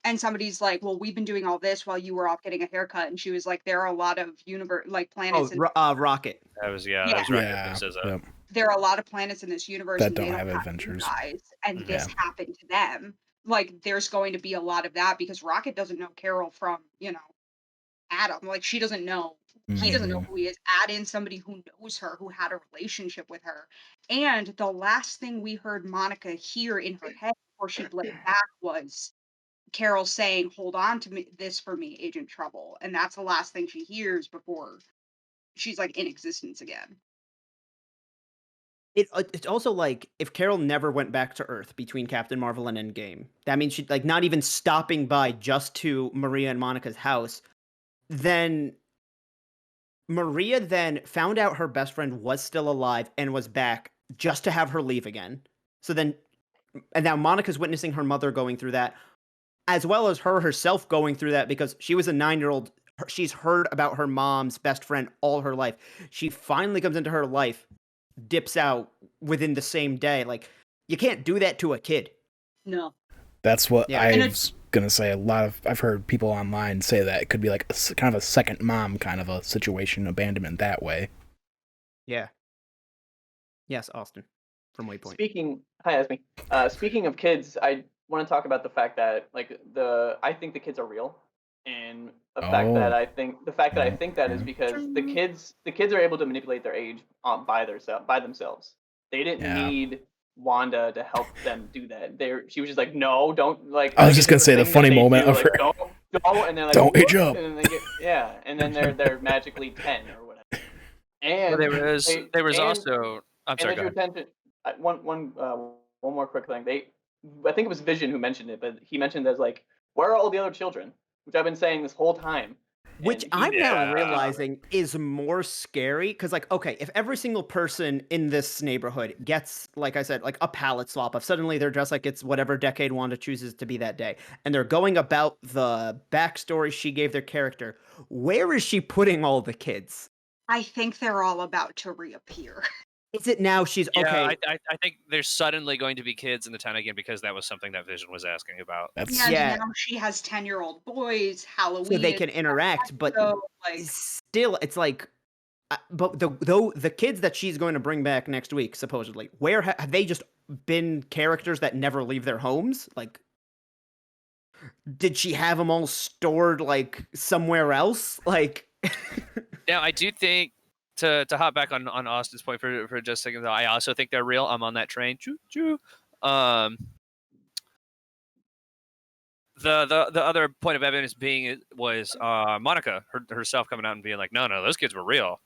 and somebody's like, "Well, we've been doing all this while you were off getting a haircut," and she was like, "There are a lot of universe like Oh, planets in Rocket. That yeah, was right. Yeah. This is a Yep. there are a lot of planets in this universe That and they don't don't have have you adventures. guys, and Mhm. this Yeah. happened to them." Like, there's going to be a lot of that because Rocket doesn't know Carol from, Adam. Like, she doesn't know. He doesn't know Hmm. who he is. Add in somebody who knows her, who had a relationship with her. And the last thing we heard Monica hear in her head before she bled back was Carol saying, "Hold on to this for me, Agent Trouble." And that's the last thing she hears before she's like in existence again. It's also like if Carol never went back to Earth between Captain Marvel and Endgame, that means she'd like not even stopping by just to Maria and Monica's house. Then Maria then found out her best friend was still alive and was back just to have her leave again. So then, and now Monica's witnessing her mother going through that, as well as her herself going through that because she was a 9-year-old. She's heard about her mom's best friend all her life. She finally comes into her life, dips out within the same day. Like, you can't do that to a kid. No. That's what Yeah. I And was gonna say. I've heard people online say that it could be like kind of a second mom kind of a situation, abandonment that way. Yeah. Yes, Austin from Waypoint. Hi, Esme. Speaking of kids, I want to talk about the fact that I think the kids are real, and Oh. the fact that I think that is Mhm. because the kids are able to manipulate their age by themselves. They didn't Yeah. need Wanda to help them do that. She was just like, no, don't like. I was like, just it's gonna a say the thing that funny they moment do, of like, her. don't, and they're like, Don't age "Whoop," up. and then they get and then they're magically 10 or whatever. Well, And there was and also. I'm and sorry. they Go drew ahead. attention. One more quick thing. I think it was Vision who mentioned it, but he mentioned as like, "Where are all the other children?" Which I've been saying this whole time, Which and he I'm now mentioned it Yeah. realizing is more scary because, like, okay, if every single person in this neighborhood gets, like I said, like a palette swap of suddenly they're dressed like it's whatever decade Wanda chooses to be that day, and they're going about the backstory she gave their character, where is she putting all the kids? I think they're all about to reappear. Is it now she's Yeah, okay? I think there's suddenly going to be kids in the town again because that was something that Vision was asking about. That's And Yeah, now she has 10-year-old boys, so Halloween they is can interact, but so, like, still, it's like. But though the kids that she's going to bring back next week, supposedly, where have they just been characters that never leave their homes? Like, did she have them all stored like somewhere else? Like, Now, I do think to hop back on Austin's point for just a second though, I also think they're real. I'm on that train. Choo choo. Um, the other point of evidence was Monica herself coming out and being like, no, those kids were real.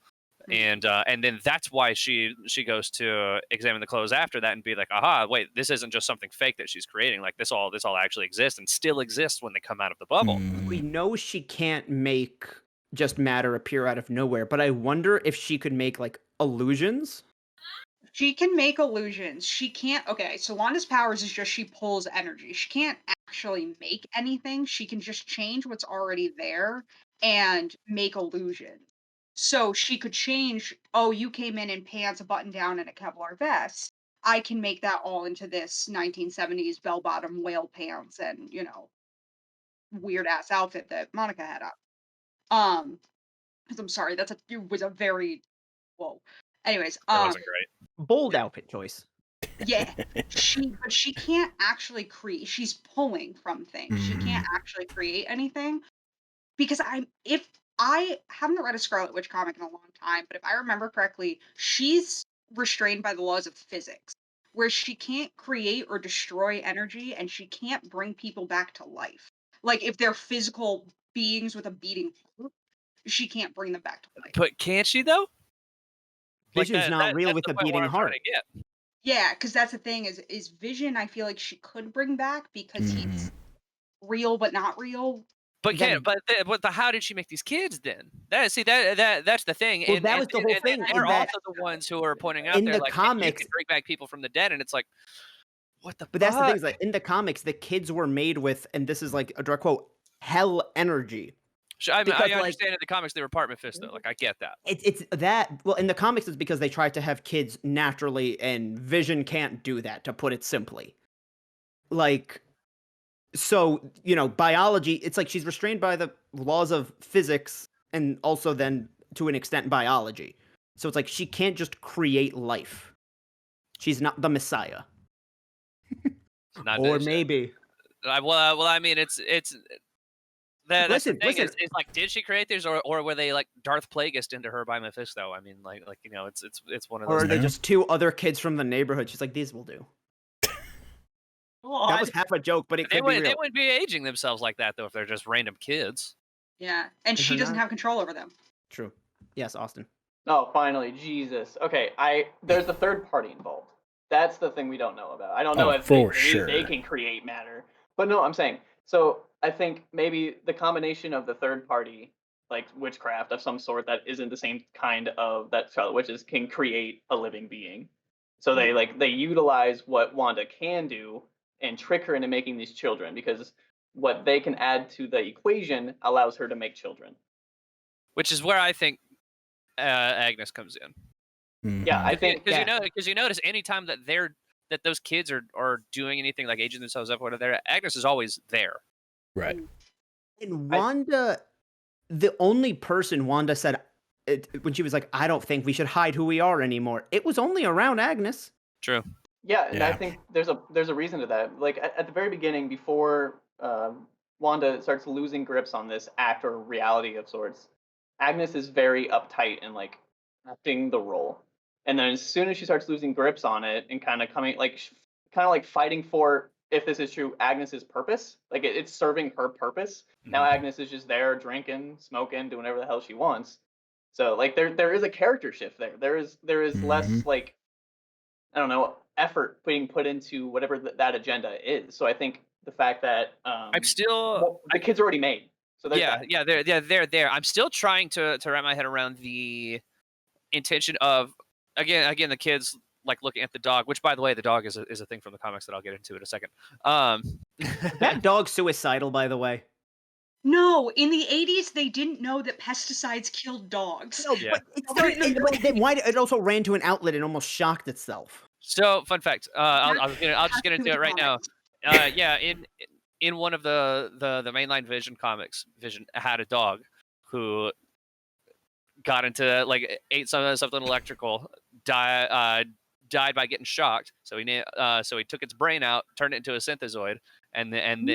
And then that's why she goes to examine the clothes after that and be like, aha, wait, this isn't just something fake that she's creating. Like this all actually exists and still exists when they come out of the bubble. we know she can't make just matter appear out of nowhere, but I wonder if she could make like illusions. she can make illusions. She can't. Okay, so Wanda's powers is just she pulls energy. She can't actually make anything. She can just change what's already there and make illusions. So she could change, oh, you came in pants, a button down, and a Kevlar vest. I can make that all into this 1970s bell bottom whale pants and, weird ass outfit that Monica had up. Um, Because I'm sorry, it was a very whoa. Anyways, That wasn't great. Bold outfit choice. yeah, but she can't actually create. She's pulling from things. She can't actually create anything because if I haven't read a Scarlet Witch comic in a long time, but if I remember correctly, she's restrained by the laws of physics, where she can't create or destroy energy, and she can't bring people back to life. Like if they're physical beings with a beating heart, she can't bring them back to life. But can't she though? Like Vision's not real that's with the a point where beating I'm trying heart. to get. Yeah, because that's the thing is Vision. I feel like she could bring back because he's real but not real. But Then- how did she make these kids then? That's the thing. Well, and, that and, was the whole and, thing, And in they're that- also the ones who are pointing out in there the like, comics- you can bring back people from the dead, and it's like, what the? But that's the thing, fuck? is like in the comics, the kids were made with, and this is like a direct quote, hell energy. I because, like- understand in the comics they were part Mephisto. Like I get that. It's that, well, in the comics it's because they tried to have kids naturally, and Vision can't do that, to put it simply. Like, so, biology, it's like she's restrained by the laws of physics and also then to an extent biology. So it's like she can't just create life. She's not the Messiah. Not Or that- maybe. well, I mean, it's that's the Listen, thing. Is like, did she create these, or were they like Darth Plagueis into her by Mephisto? I mean, it's one of Or those. are they Yeah. just two other kids from the neighborhood? She's like, these will do. That was half a joke, but it They could be real. wouldn't be aging themselves like that though if they're just random kids. Yeah, and she her doesn't not- have control over them. True. Yes, Austin. Oh, finally, Jesus. Okay, there's the third party involved. That's the thing we don't know about. I don't know Oh, if for they sure. can create matter. But no, I'm saying, so I think maybe the combination of the third party, like witchcraft of some sort that isn't the same kind of that Scarlet Witches can create a living being. So they utilize what Wanda can do and trick her into making these children, because what they can add to the equation allows her to make children. Which is where I think Agnes comes in. Yeah, I think Because you notice anytime that those kids are doing anything like aging themselves up, whatever, Agnes is always there. Right. And Wanda, the only person Wanda said when she was like, I don't think we should hide who we are anymore, it was only around Agnes. True. Yeah, and I Yeah. think there's a reason to that. Like at the very beginning, before Wanda starts losing grips on this act or reality of sorts, Agnes is very uptight and like acting the role. And then as soon as she starts losing grips on it and kind of coming like fighting for, if this is true, Agnes's purpose, like it's serving her purpose. Now Agnes is just there drinking, smoking, doing whatever the hell she wants. So like there is a character shift there. There is less like, I don't know, effort being put into whatever that agenda is. So I think the fact that I'm still the kid's already made. So there's that. they're there. I'm still trying to wrap my head around the intention of again the kids like looking at the dog, which by the way the dog is a thing from the comics that I'll get into in a second. That dog's suicidal, by the way. No, in the 80s they didn't know that pesticides killed dogs. No, Yeah. but it also ran to an outlet and almost shocked itself. So fun fact, I'll just get into it right now. Yeah, in one of the mainline Vision comics, Vision had a dog who got into ate something electrical, died by getting shocked. So he took its brain out, turned it into a synthezoid, and then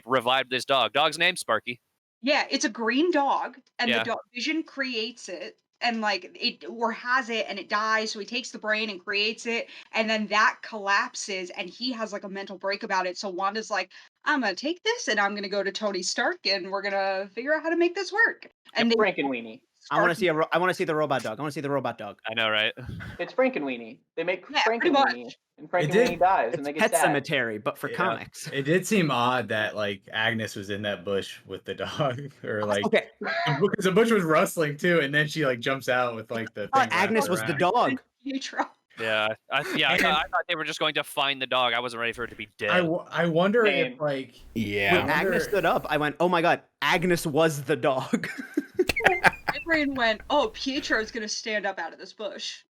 revived this dog. Dog's named Sparky. Yeah, it's a green dog, and Yeah. the dog Vision creates it, and it or has it, and it dies. So he takes the brain and creates it, and then that collapses, and he has like a mental break about it. So Wanda's like, "I'm gonna take this, and I'm gonna go to Tony Stark, and we're gonna figure out how to make this work." And Frankenweenie. I want to see the robot dog. I want to see the robot dog. I know, right? It's Frankenweenie. They make Yeah, pretty much. Frankenweenie, and Frankenweenie dies, and It's they get Pet sad. Cemetery, but for Yeah. comics. It did seem odd that like Agnes was in that bush with the dog, or like Okay, because the bush was rustling too, and then she like jumps out with like the. I thing thought Agnes wrapped was the around. dog. Pietro. Yeah, I thought they were just going to find the dog. I wasn't ready for it to be dead. I wonder Same. if like Yeah. When Agnes stood up, I went, oh my god, Agnes was the dog. My brain went, "Oh, Pietro's gonna stand up out of this bush."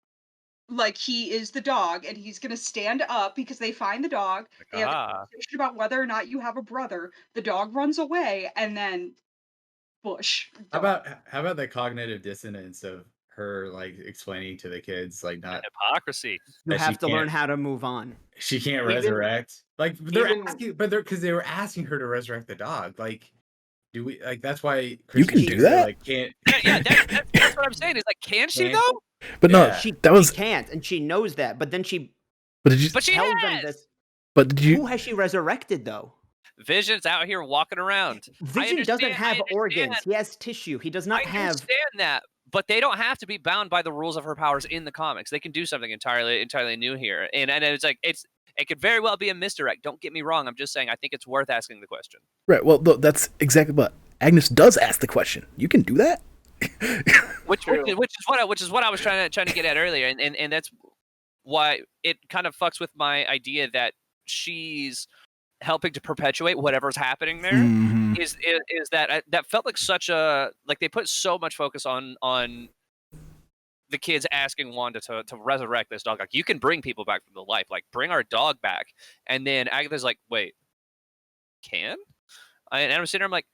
Like he is the dog, and he's gonna stand up because they find the dog. They have a conversation about whether or not you have a brother. The dog runs away, and then bush. How about the cognitive dissonance of her like explaining to the kids like not Hypocrisy. You that she have to learn can't how to move on. she can't Even- resurrect. Like they're even- asking, but because they were asking her to resurrect the dog. Like, do we like that's why You Kristen can do Stewart, that? like can't Yeah, that's what I'm saying. Is like, can she Can- though? But no, Yeah. that was. She can't, and she knows that. But then she But did you? But she tells them has. this. But did you? Who has she resurrected though? Vision's out here walking around. Vision doesn't understand- I have organs. understand. He has tissue. He does not I have. understand that, but they don't have to be bound by the rules of her powers in the comics. They can do something entirely new here, and it's like it could very well be a misdirect. Don't get me wrong. I'm just saying I think it's worth asking the question. Right. Well, that's exactly what Agnes does ask the question. You can do that. Which is what I was trying to get at earlier, and that's why it kind of fucks with my idea that she's helping to perpetuate whatever's happening there. Mhm. Is that that felt like such a like they put so much focus on the kids asking Wanda to resurrect this dog. Like, you can bring people back from the life, like bring our dog back. And then Agatha's like, wait, can? And I'm sitting there, I'm like,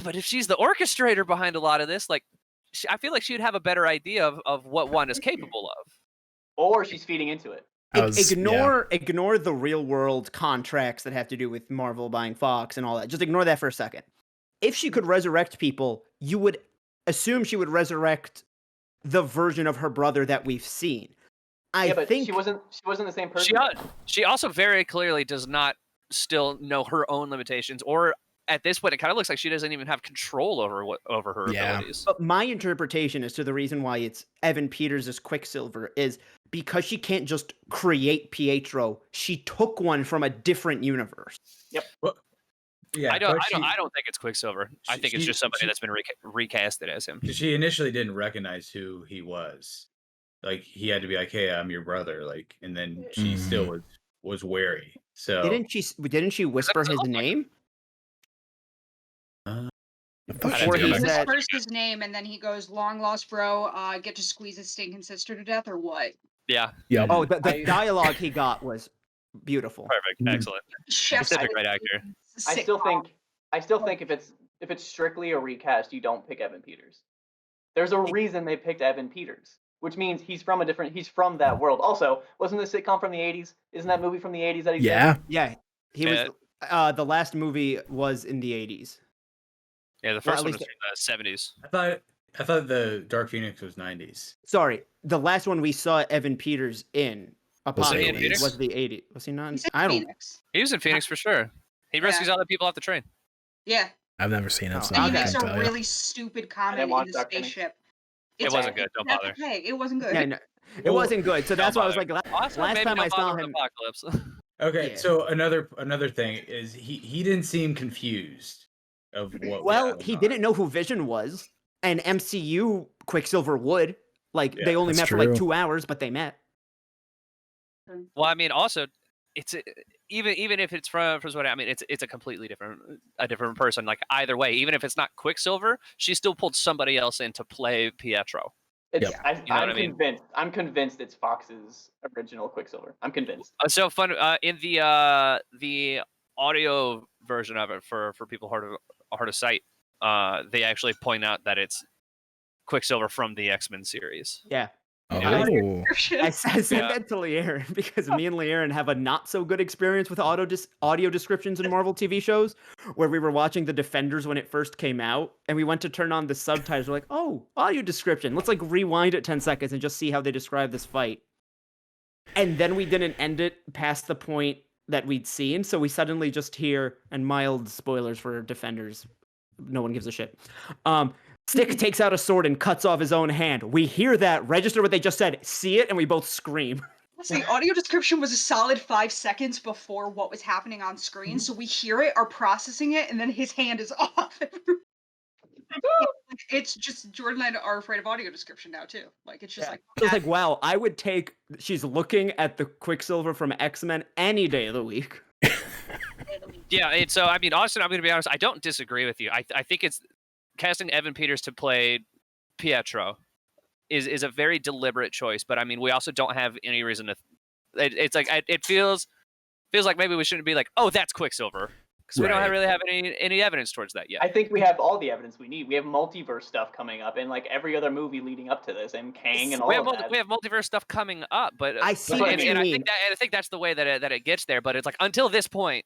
but if she's the orchestrator behind a lot of this, like, I feel like she'd have a better idea of what Wanda's capable of. Or she's feeding into it. Ignore the real world contracts that have to do with Marvel buying Fox and all that. Just ignore that for a second. If she could resurrect people, you would assume she would resurrect the version of her brother that we've seen. I think she wasn't the same person. She also very clearly does not still know her own limitations, or at this point, it kind of looks like she doesn't even have control over her abilities. But my interpretation as to the reason why it's Evan Peters as Quicksilver is because she can't just create Pietro. She took one from a different universe. Yep. Well, yeah, I don't think it's Quicksilver. I think it's just somebody that's been recasted as him. She initially didn't recognize who he was. Like he had to be like, "Hey, I'm your brother." Like, and then she still was wary. So didn't she whisper his name? Before he said whispers his name, and then he goes, "Long lost bro, get to squeeze his stinking sister to death," or what? Yeah. Yeah. Oh, the dialogue he got was beautiful. Perfect. Excellent. Chef's He's a great actor. I still think if it's strictly a recast, you don't pick Evan Peters. There's a reason they picked Evan Peters, which means he's from that world. Also, wasn't the sitcom from the 80s? Isn't that movie from the 80s that he did? Yeah. He was the last movie was in the 80s. Yeah, the first one was from the 70s. I thought the Dark Phoenix was 90s. Sorry, the last one we saw Evan Peters in Phoenix? was the 80s. Was he not? He was in Phoenix for sure. He rescues other people off the train. Yeah. I've never seen it. So And I he makes can't a tell you. really stupid comment in the spaceship. It wasn't good. Don't bother. Hey, it wasn't good. Yeah, no, it wasn't good. So that's why I was like, Also, last maybe time I don't saw bother with him. Apocalypse. Okay, Yeah. so another thing is he didn't seem confused of what. Well, he didn't know who Vision was, and MCU Quicksilver would. Like they only that's met for like true. 2 hours, but they met. Well, I mean, also, it's even if it's from what I mean, it's a completely different person. Like either way, even if it's not Quicksilver, she still pulled somebody else in to play Pietro. I'm convinced it's Fox's original Quicksilver. I'm convinced. So fun in the audio version of it for people hard of sight. They actually point out that it's Quicksilver from the X-Men series. Yeah. Oh. I said that to LeighErin because me and LeighErin have a not so good experience with audio descriptions in Marvel TV shows, where we were watching The Defenders when it first came out, and we went to turn on the subtitles. We're like, oh, audio description. Let's like rewind it 10 seconds and just see how they describe this fight. And then we didn't end it past the point that we'd seen, so we suddenly just hear, and mild spoilers for Defenders, no one gives a shit. Stick takes out a sword and cuts off his own hand. We hear that, register what they just said, see it, and we both scream. The audio description was a solid 5 seconds before what was happening on screen, so we hear it, are processing it, and then his hand is off. It's just Jordan and I are afraid of audio description now too. Like it's just It's like, wow, I would take. She's looking at the Quicksilver from X-Men any day of the week. Yeah, and so I mean, Austin, I'm going to be honest. I don't disagree with you. I think it's casting Evan Peters to play Pietro is a very deliberate choice. But I mean, we also don't have any reason to. It's like it feels like maybe we shouldn't be like, oh, that's Quicksilver, So we don't Right. really have any evidence towards that yet. I think we have all the evidence we need. We have multiverse stuff coming up, and like every other movie leading up to this, and Kang and all we of have that. we have multiverse stuff coming up, but I see but- what and, you and I mean. think that's the way that it gets there. But it's like until this point,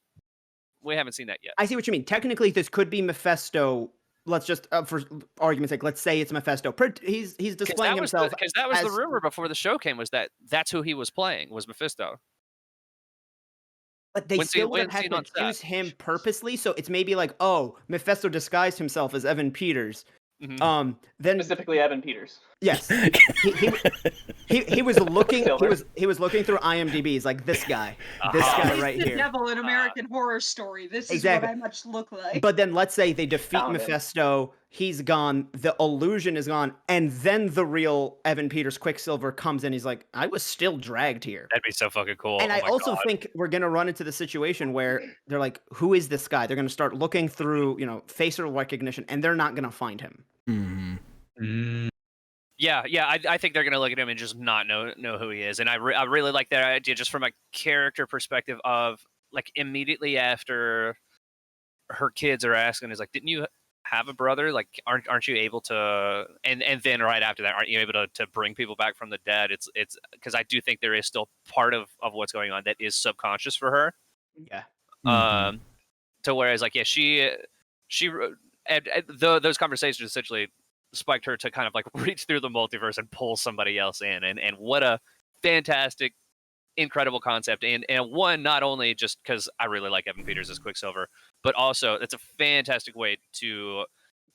we haven't seen that yet. I see what you mean. Technically, this could be Mephisto. Let's just, for argument's sake, let's say it's Mephisto. He's displaying himself because that was the as- rumor before the show came, was that's who he was playing, was Mephisto. But they When still seen- would have when had seen to on set. choose him purposely. So it's maybe like, oh, Mephisto disguised himself as Evan Peters. Mhm. Then Specifically, Evan Peters. yes, he was looking. Silver. He was looking through IMDb. He's like, this guy Uh-huh. guy He's right the here. devil in American Horror Story. This is Exactly. what I much look like. But then let's say they defeat Found him. Mephisto, he's gone, the illusion is gone, and then the real Evan Peters Quicksilver comes in. He's like, I was still dragged here. That'd be so fucking cool. And Oh I my also God. think we're gonna run into the situation where they're like, who is this guy? They're gonna start looking through, facial recognition, and they're not gonna find him. Mhm. Yeah, I think they're gonna look at him and just not know who he is. And I really like that idea, just from a character perspective of like immediately after her kids are asking, is like, didn't you have a brother? Like, aren't you able to? And then right after that, aren't you able to bring people back from the dead? It's because I do think there is still part of what's going on that is subconscious for her. Yeah. Mhm. To whereas like she those conversations essentially spiked her to kind of like reach through the multiverse and pull somebody else in, and what a fantastic, incredible concept, and one, not only just because I really like Evan Peters as Quicksilver, but also it's a fantastic way to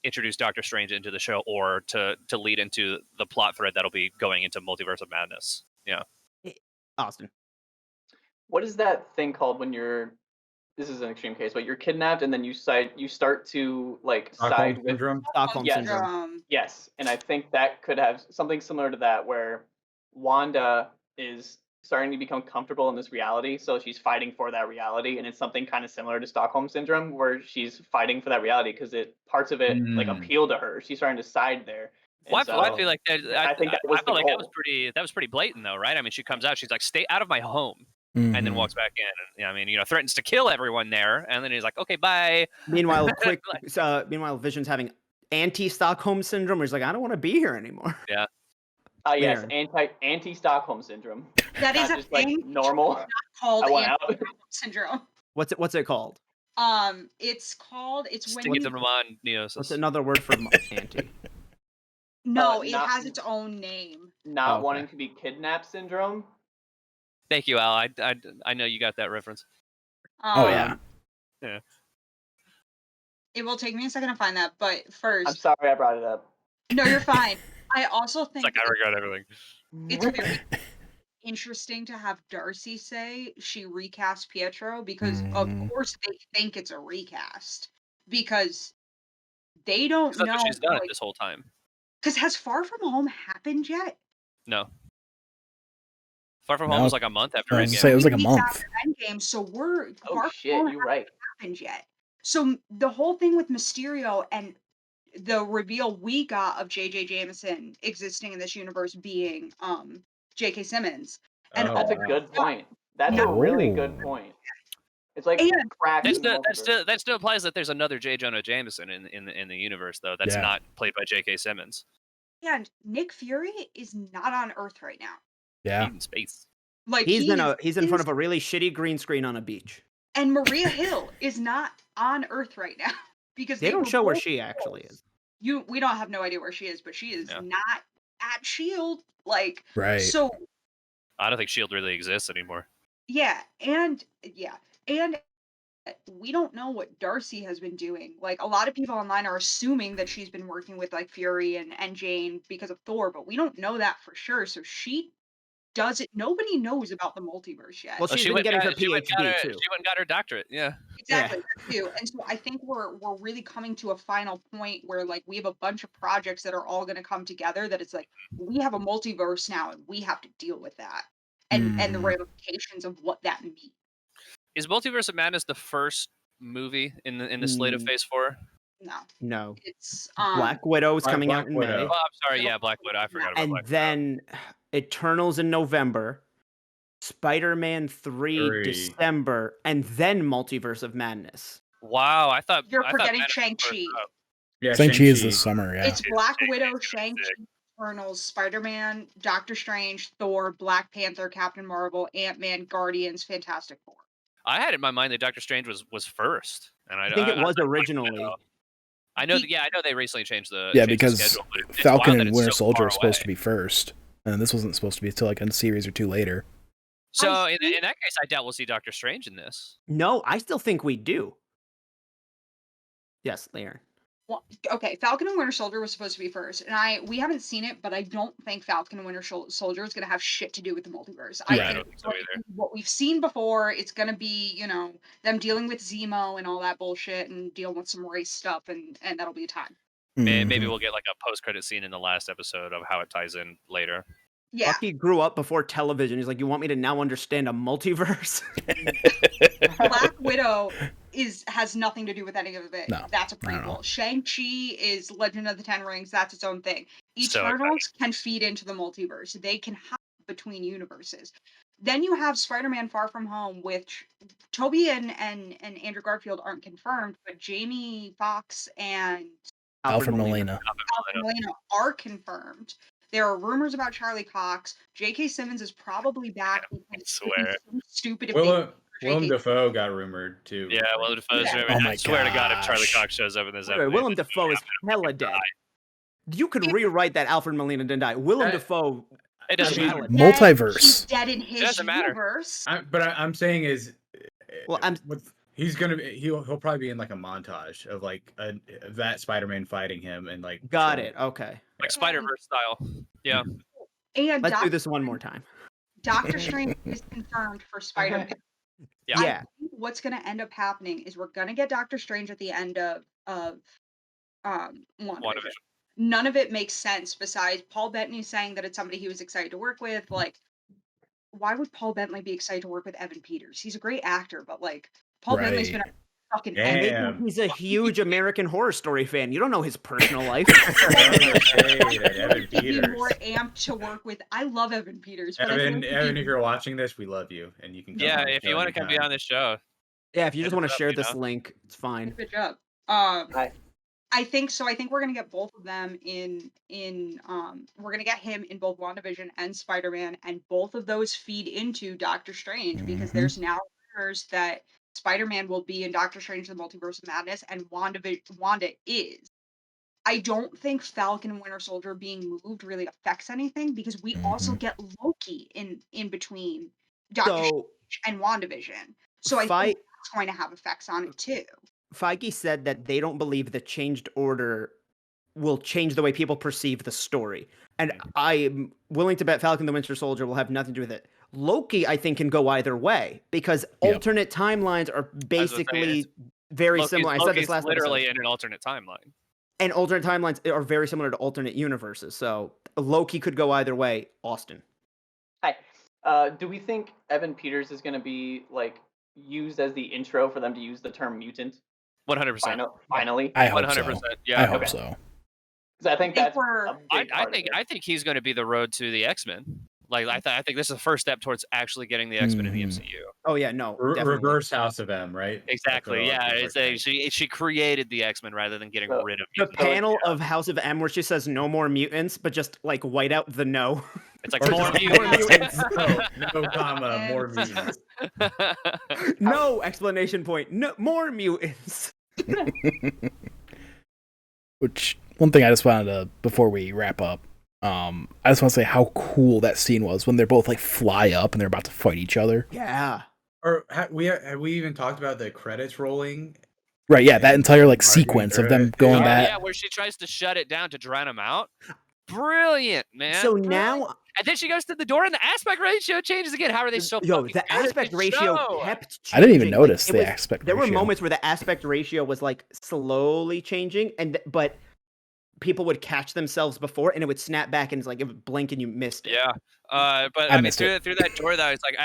introduce Doctor Strange into the show, or to lead into the plot thread that'll be going into Multiverse of Madness. Yeah. Austin. What is that thing called when you're? This is an extreme case, but you're kidnapped and then you start to like side Stockholm with. syndrome. Stockholm Yes. syndrome. Yes, and I think that could have something similar to that, where Wanda is starting to become comfortable in this reality, so she's fighting for that reality, and it's something kind of similar to Stockholm syndrome, where she's fighting for that reality because parts of it like Mm. appeal to her. She's starting to side there. And Well, I so- feel like that. I think that was I felt the like that goal. was pretty blatant though, right? I mean, she comes out, she's like, "Stay out of my home," Mhm. and then walks back in, and I mean, threatens to kill everyone there, and then he's like, "Okay, bye." Meanwhile, meanwhile, Vision's having anti-Stockholm syndrome, where he's like, I don't want to be here anymore. yes, Weird. anti-Stockholm syndrome. That is Not a just like thing normal. called I want out. anti-Stockholm syndrome. What's it called? It's when Sticky you, the Ramon Neosis. What's another word for anti? no, it not- has its own name. Not Okay. wanting to be kidnapped syndrome. Thank you, Al. I know you got that reference. Oh, yeah. It will take me a second to find that, but I'm first, sorry I brought it up. no, you're fine. I also It's think like I regret everything. it's very interesting to have Darcy say she recast Pietro because, of Mhm. course, they think it's a recast because they don't That's know. what she's done this whole time. Because has Far From Home happened yet? No. Far From Home No. was like a month after I was gonna Endgame. say it was like a Weeks month. after Endgame, so we're Oh Far From shit, Home you're right. happened yet. So the whole thing with Mysterio and the reveal we got of J.J. Jameson existing in this universe being J.K. Simmons. And Oh, That's a wow. good point. That's a really good Oh. point. It's like And cracks in the That still implies that there's another J. Jonah Jameson in the universe, though. That's Yeah. not played by J.K. Simmons. and Nick Fury is not on Earth right now. Yeah. He's in space. Like He's in is- front of a really shitty green screen on a beach. and Maria Hill is not on Earth right now because They don't were show where both she actually is. We don't have no idea where she is, but she is Yeah. not at Shield. Like Right. so I don't think Shield really exists anymore. yeah, and we don't know what Darcy has been doing. Like a lot of people online are assuming that she's been working with like Fury and Jane because of Thor, but we don't know that for sure. So she doesn't. Nobody knows about the multiverse yet. Well, she's been getting her she went and got PhD her- too. She went and got her doctorate. Yeah. Exactly, that too. And so I think we're really coming to a final point where like we have a bunch of projects that are all going to come together. That it's like we have a multiverse now, and we have to deal with that and the Mhm. ramifications of what that means. Is Multiverse of Madness the first movie in the slate of Phase 4? No, No. it's Black Widow's coming Black out in Widow. May. Oh, I'm sorry. Yeah, Black Widow. I forgot about And Black Widow. then Eternals in November, Spider-Man 3 Three. December, and then Multiverse of Madness. Wow, I thought You're I thought forgetting Venom was first Shang-Chi. up. Yeah, Shang-Chi is Shang-Chi. this summer, yeah. It's Black Widow, Shang-Chi Shang-Chi, sick. Eternals, Spider-Man, Doctor Strange, Thor, Black Panther, Captain Marvel, Ant-Man, Guardians, Fantastic Four. I had in my mind that Doctor Strange was first, and I think it was Black originally. Widow. I know. I know they recently changed the Yeah, changed the because schedule, but it's Falcon wild that and it's Winter so Soldier far are supposed away. to be first, and this wasn't supposed to be until like a series or two later. So in that case, I doubt we'll see Doctor Strange in this. No, I still think we do. Yes, LeighErin. Well, okay, Falcon and Winter Soldier was supposed to be first, and we haven't seen it, but I don't think Falcon and Winter Soldier is going to have shit to do with the multiverse. Right. I don't think so either. What we've seen before, it's going to be, them dealing with Zemo and all that bullshit and dealing with some race stuff, and that'll be a time. Maybe Mhm. we'll get like a post-credit scene in the last episode of how it ties in later. Yeah. Bucky grew up before television. He's like, you want me to now understand a multiverse? Black Widow has nothing to do with any of it. No, That's a not at all. prequel. Shang-Chi is Legend of the Ten Rings. That's its own thing. So Eternals can feed into the multiverse. They can hop between universes. Then you have Spider-Man Far From Home, which Toby and Andrew Garfield aren't confirmed, but Jamie Foxx and Alfred Molina. Alfred Molina are confirmed. There are rumors about Charlie Cox. J.K. Simmons is probably back. I swear. It's so stupid if Willem J.K. Dafoe got rumored too. Yeah, Willem Dafoe's Yeah. Oh my I swear to God, if Charlie gosh. Cox shows up in this Wait, episode, Willem Dafoe is hella dead. You could rewrite that Alfred Molina didn't die. Willem Dafoe. it doesn't He's matter. He's Multiverse. dead in his doesn't matter. universe. I'm saying is, Well, he'll probably be in like a montage of like that Spider-Man fighting him and like. Got showing- it. Okay. Like Spider-Verse style. Yeah. And Let's do this one more time. Doctor Strange is confirmed for Spider-Man. Yeah. I Yeah. think what's going to end up happening is we're going to get Doctor Strange at the end of WandaVision. None of it makes sense besides Paul Bettany saying that it's somebody he was excited to work with. Like, why would Paul Bettany be excited to work with Evan Peters? He's a great actor, but like, Paul Bettany's been a fucking Damn. He's a huge American Horror Story fan. You don't know his personal life. Evan He'd be Peters. more amped to work with. I love Evan Peters. But I feel Evan, like Evan, if you're watching this, we love you, and you can. Come Yeah, on the if show you want to come be anytime. on this show. Yeah, if you just want to share you this know? link, it's fine. good job. Hi. I think so. I think we're gonna get both of them in we're gonna get him in both WandaVision and Spider-Man, and both of those feed into Doctor Strange because there's now rumors that Spider-Man will be in Doctor Strange: The Multiverse of Madness, and Wanda is. I don't think Falcon and Winter Soldier being moved really affects anything because we also get Loki in between Doctor Strange and WandaVision. So I think that's going to have effects on it too. Feige said that they don't believe the changed order will change the way people perceive the story. And I'm willing to bet Falcon the Winter Soldier will have nothing to do with it. Loki, I think, can go either way because alternate timelines are basically very similar. I said this last literally episode. in an alternate timeline. And alternate timelines are very similar to alternate universes. So Loki could go either way. Austin. Hi. Do we think Evan Peters is going to be like used as the intro for them to use the term mutant? 100%. Finally. I hope 100%. so. Yeah. I hope okay. so. Because I think that's we're- a big part of it. I think he's going to be the road to the X-Men. Like I think this is the first step towards actually getting the X-Men in the MCU. Oh yeah, no, definitely. Reverse House of M, right? Exactly. That's what Yeah. a lot of people are saying. She created the X-Men rather than getting rid of The mutants. panel of House of M where she says no more mutants, but just like white out the no. It's like Or more just mutants. no comma, more mutants. No explanation point. No more mutants. Which one thing I just wanted to, before we wrap up, I just want to say how cool that scene was when they're both like fly up and they're about to fight each other. Yeah. Or have we even talked about the credits rolling? Right, yeah, that entire like Martin sequence of them Garrett. going Oh, that. yeah, where she tries to shut it down to drown him out. Brilliant, man. So now, and then she goes to the door and the aspect ratio changes again. How are they so yo, fucking the good at aspect this ratio show? kept I didn't even changing. notice Like, the it was- aspect There ratio. were moments where the aspect ratio was like slowly changing, but people would catch themselves before, and it would snap back, and it's like it would blink, and you missed it. Yeah. But I I mean, missed through it. that door, though, it's like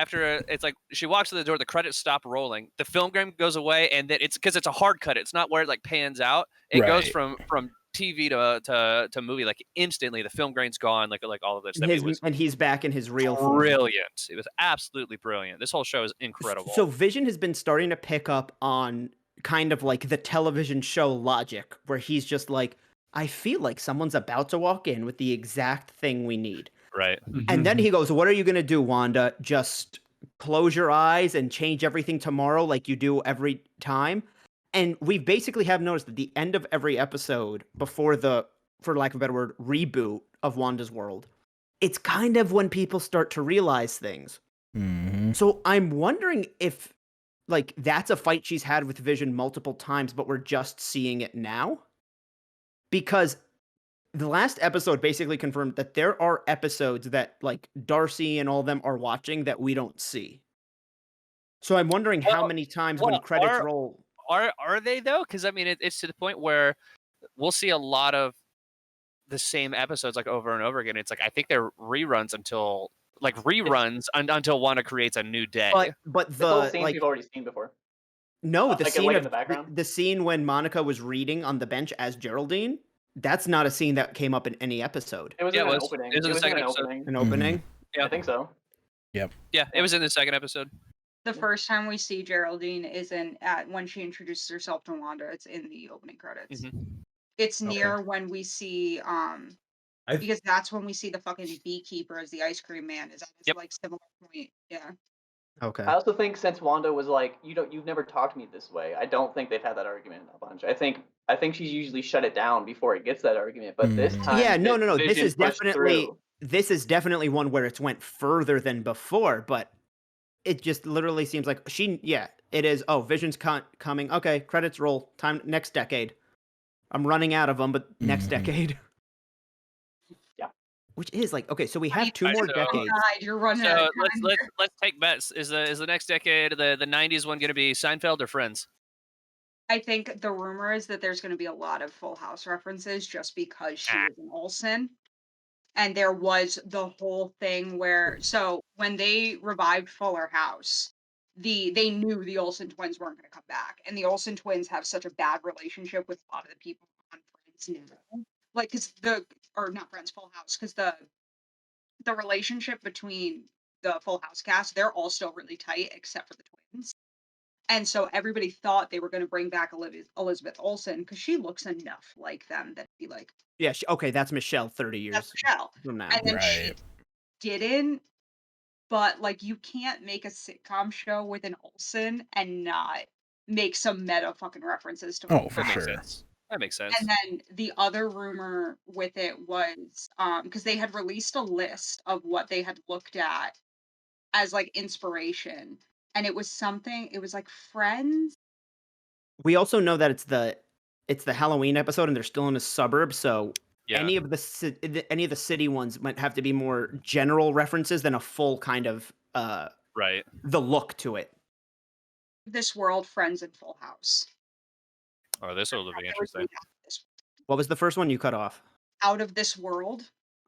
it's like she walks to the door, the credits stop rolling, the film game goes away, and then it's because it's a hard cut. It's not where it like pans out. It goes Right. from TV to movie like instantly. The film grain's gone. Like all of this. It was And he's back in his real form. brilliant. It was absolutely brilliant. This whole show is incredible. So Vision has been starting to pick up on kind of like the television show logic, where he's just like, I feel like someone's about to walk in with the exact thing we need. Right. And then he goes, what are you going to do, Wanda? Just close your eyes and change everything tomorrow like you do every time? And we basically have noticed at the end of every episode before the, for lack of a better word, reboot of Wanda's world, it's kind of when people start to realize things. Mm-hmm. So I'm wondering if, like, that's a fight she's had with Vision multiple times, but we're just seeing it now? Because the last episode basically confirmed that there are episodes that, like, Darcy and all of them are watching that we don't see. So I'm wondering how many times when credits roll... Are they, though? Because, I mean, it's to the point where we'll see a lot of the same episodes, like, over and over again. It's like, I think they're reruns until Wanda creates a new day. But It's all the, scenes like... we've already seen before. No, the Like, scene like in of the background? the scene when Monica was reading on the bench as Geraldine, that's not a scene that came up in any episode. It was Yeah, in it an was. opening. It was in the in second an episode. opening. An opening? Yeah. I think so. Yeah, it was in the second episode. The first time we see Geraldine is when she introduces herself to Wanda. It's in the opening credits. Mhm. It's near when we see because that's when we see the fucking beekeeper as the ice cream man. Is at this like similar point? Yeah. Okay. I also think since Wanda was like, you've never talked to me this way, I don't think they've had that argument a bunch. I think she's usually shut it down before it gets that argument, but this time, Yeah, no. This Vision is pushed through. definitely one where it's went further than before, but it just literally seems like it is. Oh, Vision's coming. Okay, credits roll. Time next decade. I'm running out of them, but next decade. Yeah. Which is like, okay, so we have two more decades. God, you're running out So of time. let's take bets. Is the next decade the 90s one going to be Seinfeld or Friends? I think the rumor is that there's going to be a lot of Full House references just because she is an Olsen. And there was the whole thing where, so when they revived Fuller House, they knew the Olsen twins weren't going to come back, and the Olsen twins have such a bad relationship with a lot of the people on Friends now. Like, not Friends, Full House, because the relationship between the Full House cast, they're all still really tight except for the twins. And so everybody thought they were going to bring back Elizabeth Olsen because she looks enough like them that be like, yeah, okay, that's Michelle 30 years that's Michelle from now. And then she didn't, but like you can't make a sitcom show with an Olsen and not make some meta fucking references to Oh, for That sure. makes sense. That makes sense. And then the other rumor with it was because they had released a list of what they had looked at as like inspiration, and it was like Friends. We also know that it's the Halloween episode and they're still in a suburb, so any of the city ones might have to be more general references than a full kind of right. the look to it. This World, Friends, and Full House. Oh, this will be interesting. What was the first one you cut off? Out of This World.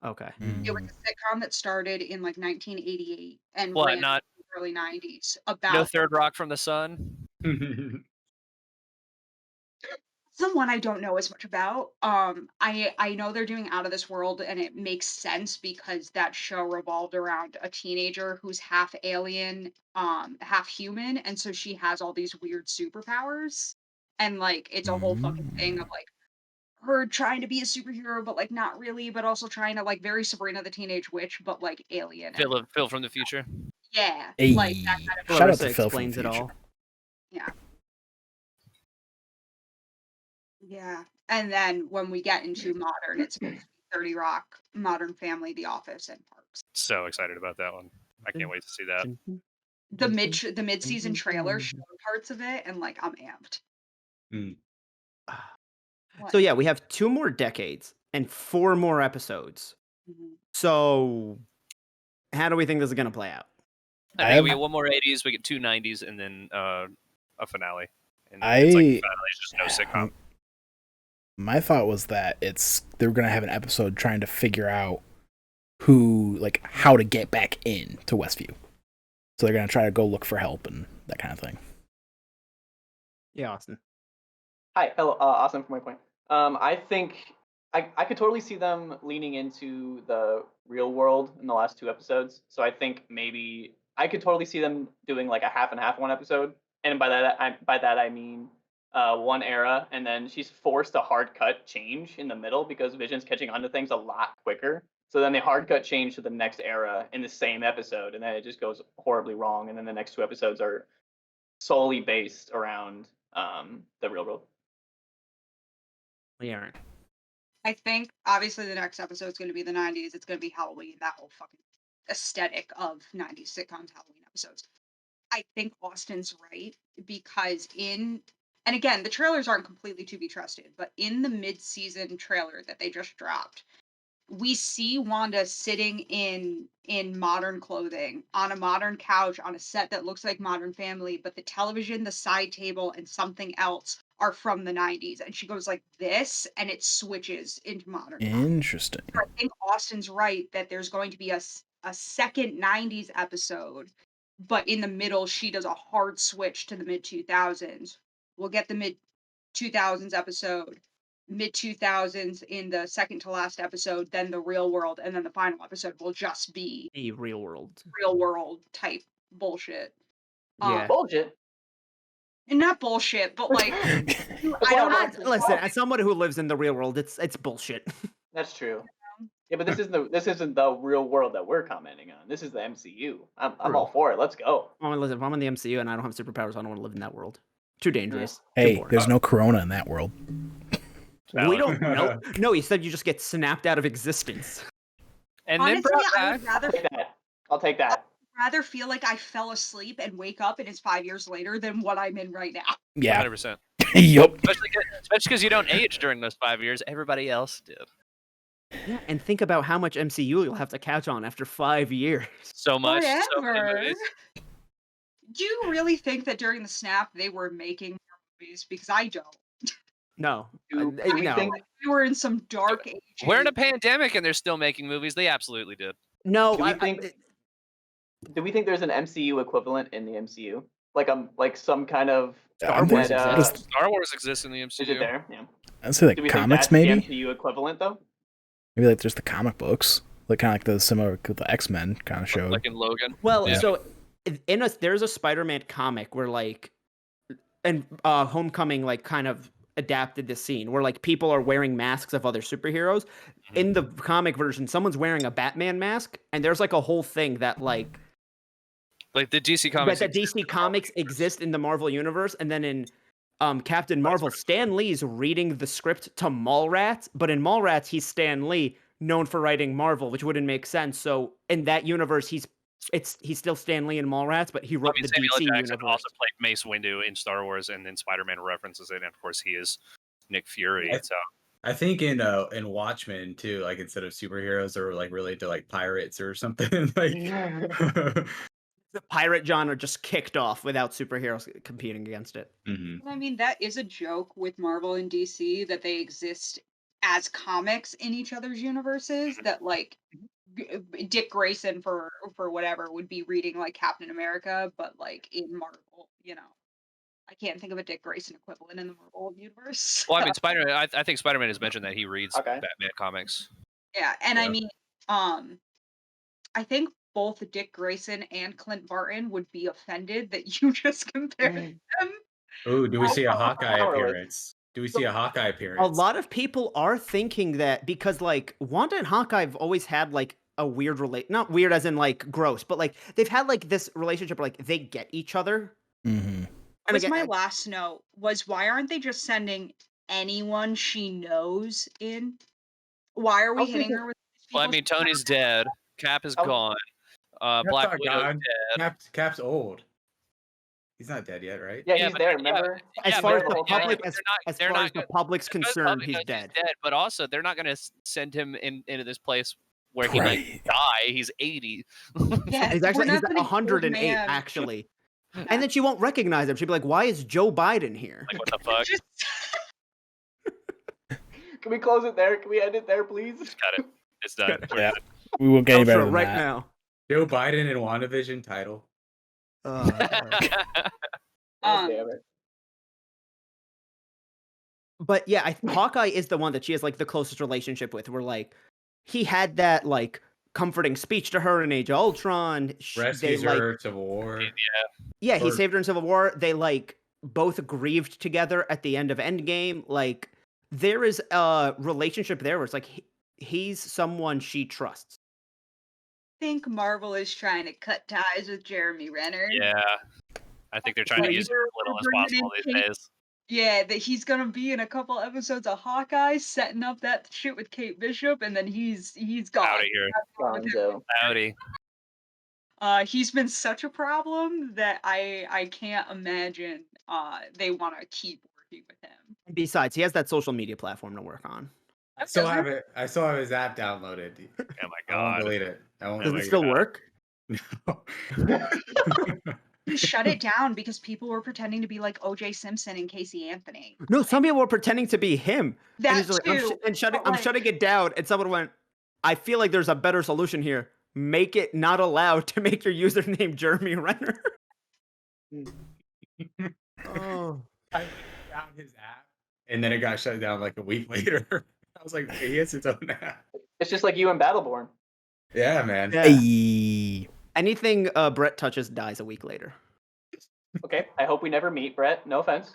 Okay. It was a sitcom that started in like 1988 and What, ran not in the early 90s. About No Third Rock from the Sun? someone I don't know as much about. I know they're doing Out of This World, and it makes sense because that show revolved around a teenager who's half alien, half human, and so she has all these weird superpowers. And like it's a whole fucking thing of like her trying to be a superhero, but like not really, but also trying to like very Sabrina the Teenage Witch, but like alien. Phil from the future. Yeah, Hey, like that kind of. shout out Clarissa to Phil from explains the it future. all. Yeah. Yeah, and then when we get into modern, it's 30 Rock, Modern Family, The Office, and Parks. So excited about that one. I can't wait to see that. The mid-season trailer showed parts of it, and like I'm amped. So yeah, we have 2 more decades and 4 more episodes. So how do we think this is going to play out? I think we get one more 80s, we get 2 90s, and then a finale. And it's like finale, it's just no sitcom. My thought was that they're gonna have an episode trying to figure out how to get back in to Westview. So they're gonna try to go look for help and that kind of thing. Yeah, Austin. Hi, hello, Austin from Waypoint. I think I could totally see them leaning into the real world in the last 2 episodes. So I think maybe I could totally see them doing like a half and half one episode. And by that I mean one era, and then she's forced a hard cut change in the middle because Vision's catching on to things a lot quicker. So then they hard cut change to the next era in the same episode, and then it just goes horribly wrong. And then the next two episodes are solely based around the real world. LeighErin. I think obviously the next episode is going to be the 90s. It's going to be Halloween, that whole fucking aesthetic of 90s sitcoms Halloween episodes. I think Austin's right because and again, the trailers aren't completely to be trusted, but in the mid-season trailer that they just dropped, we see Wanda sitting in modern clothing on a modern couch on a set that looks like Modern Family, but the television, the side table, and something else are from the 90s. And she goes like this, and it switches into modern. Interesting. I think Austin's right that there's going to be a second 90s episode, but in the middle, she does a hard switch to the mid-2000s. We'll get the mid-2000s episode, mid-2000s in the second to last episode, then the real world, and then the final episode will just be A real world type bullshit. Yeah. Bullshit. And not bullshit, but like I don't know. Listen, as someone who lives in the real world, it's bullshit. That's true. Yeah, but this isn't the real world that we're commenting on. This is the MCU. I'm all for it. Let's go. Listen, if I'm in the MCU and I don't have superpowers, I don't want to live in that world. Too dangerous. Hey, Too boring. there's no corona in that world. We don't know. No, he said you just get snapped out of existence. And Honestly, then brought I would back. rather I'll take that. rather feel like I fell asleep and wake up and it's 5 years later than what I'm in right now. Yeah. 100%. Yup. Especially because you don't age during those 5 years. Everybody else did. Yeah, and think about how much MCU you'll have to catch on after 5 years. So much. So many Whatever. movies. Do you really think that during the snap they were making more movies? Because I don't. No. Do I we no. think We were in some dark age. We're in a pandemic and they're still making movies. They absolutely did. No, Do we think there's an MCU equivalent in the MCU? Like some kind of Star Wars meta- exists. Star Wars exists in the MCU. Is it there? Yeah. I'd say like Do we think comics, that's maybe. the MCU equivalent though? Maybe like there's the comic books, like kind of like the similar with the X-Men kind of show. Like in Logan. Well, Yeah. so there's a Spider-Man comic where and Homecoming kind of adapted this scene where people are wearing masks of other superheroes. Mhm. In the comic version, someone's wearing a Batman mask, and there's a whole thing that Like the DC comics. that DC comics exist in the Marvel universe, and then in Captain Marvel, Stan Lee's reading the script to Mallrats, but in Mallrats he's Stan Lee, known for writing Marvel, which wouldn't make sense. So in that universe, he's still Stan Lee in Mallrats, but he wrote the Samuel DC L. Jackson universe. also played Mace Windu in Star Wars, and then Spider-Man references it, and of course he is Nick Fury. Yeah. So I think in Watchmen too, instead of superheroes, they're related to pirates or something. The pirate genre just kicked off without superheroes competing against it. Mm-hmm. I mean, that is a joke with Marvel and DC that they exist as comics in each other's universes. That Dick Grayson for whatever would be reading Captain America, but in Marvel, I can't think of a Dick Grayson equivalent in the Marvel universe. well, I mean, Spider-Man. I think Spider-Man has mentioned that he reads Okay. Batman comics. Yeah, and I Yeah. mean, I think both Dick Grayson and Clint Barton would be offended that you just compared them. Oh, do we see a Hawkeye not really. appearance? Do we see a Hawkeye appearance? A lot of people are thinking that because Wanda and Hawkeye have always had a weird not weird as in gross, but they've had this relationship where they get each other. Mm-hmm. And Was again, my last note was why aren't they just sending anyone she knows in? Why are we I was hitting thinking- her with these Well, I people's mean, Tony's dead. Cap is Oh. gone. Cap's Black not Widow's gone. dead. Cap's old. He's not dead yet, right? Yeah, Yeah, he's but- there. yeah, Remember? as Yeah, far as but- the whole yeah, public, but as they're far not as the gonna- public's Because concerned, public he's knows dead. But also, they're not going to send him into this place where he Right. might die. He's 80. Yeah, He's we're actually not he's gonna kill 108 the man. actually. And then she won't recognize him. She'll be like, "Why is Joe Biden here?" Like, what the fuck? Just- Can we close it there? Can we end it there, please? Got it. It's done. We're Yeah. good. We won't get any better Outro than right that. now. Joe Biden and WandaVision title. Um, Damn it. But yeah, Hawkeye is the one that she has the closest relationship with. Where he had that comforting speech to her in Age of Ultron. Rescues her, Civil War. Yeah, he or- saved her in Civil War. They both grieved together at the end of Endgame. Like there is a relationship there where it's like he's someone she trusts. I think Marvel is trying to cut ties with Jeremy Renner. Yeah, I think they're trying to use him as little as possible these days. Yeah, that he's gonna be in a couple episodes of Hawkeye, setting up that shit with Kate Bishop, and then he's gone. Out of here. Gonzo. Howdy. He's been such a problem that I can't imagine they want to keep working with him. Besides, he has that social media platform to work on. I still have it. I still have his app downloaded. Oh my I won't god. delete it. I won't Does it delete still work? He shut it down because people were pretending to be like O.J. Simpson and Casey Anthony. No, some people were pretending to be him. That he's like, too. I'm shutting it down. And someone went, I feel like there's a better solution here. Make it not allowed to make your username Jeremy Renner. Oh, I found his app, and then it got shut down like a week later. I was like, he has its own app. It's just like you in Battleborn. Yeah, man. Yeah. Hey. Anything Brett touches dies a week later. Okay, I hope we never meet, Brett. No offense.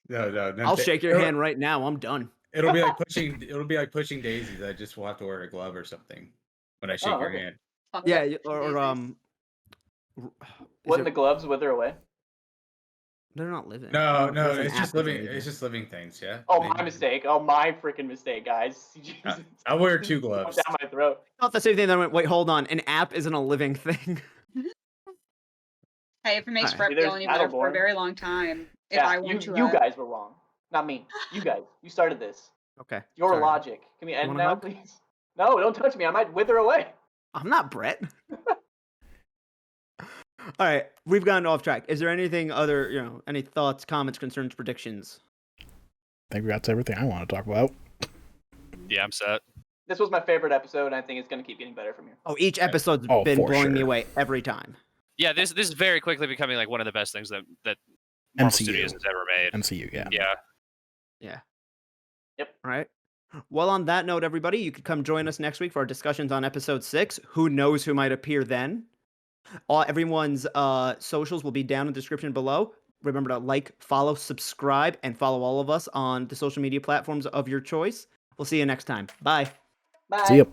No. I'll shake your hand right now. I'm done. It'll be like pushing. It'll be like pushing daisies. I just will have to wear a glove or something when I shake your okay. hand. Fuck Yeah, that. Wouldn't the gloves wither away? They're not living. No, There's an it's just app living. that's It's just living things. Yeah. Oh, Maybe. my mistake. Oh, my freaking mistake, guys. Jesus. I'll wear 2 Going gloves. down my throat. I thought the same thing. Then I went, wait, hold on. An app isn't a living thing. Hey, if it makes Alright. Brett See, feel there's any better for a Battleborn. very long time, if Yeah, I want to. you guys were wrong. Not me. You guys. You started this. Okay. Your sorry. logic. Can we end wanna now, hug? please? No, don't touch me. I might wither away. I'm not Brett. All right, we've gotten off track. Is there anything other, any thoughts, comments, concerns, predictions? I think we got to everything I want to talk about. Yeah, I'm set. This was my favorite episode, and I think it's going to keep getting better from here. Oh, each episode's Oh, been for blowing me sure. away every time. Yeah, this is very quickly becoming like one of the best things that Marvel MCU. Studios has ever made. MCU, yeah. Yeah. Yeah. Yep. All right. Well, on that note, everybody, you could come join us next week for our discussions on episode 6. Who knows who might appear then? Everyone's socials will be down in the description below. Remember to like, follow, subscribe, and follow all of us on the social media platforms of your choice. We'll see you next time. Bye. Bye. See ya.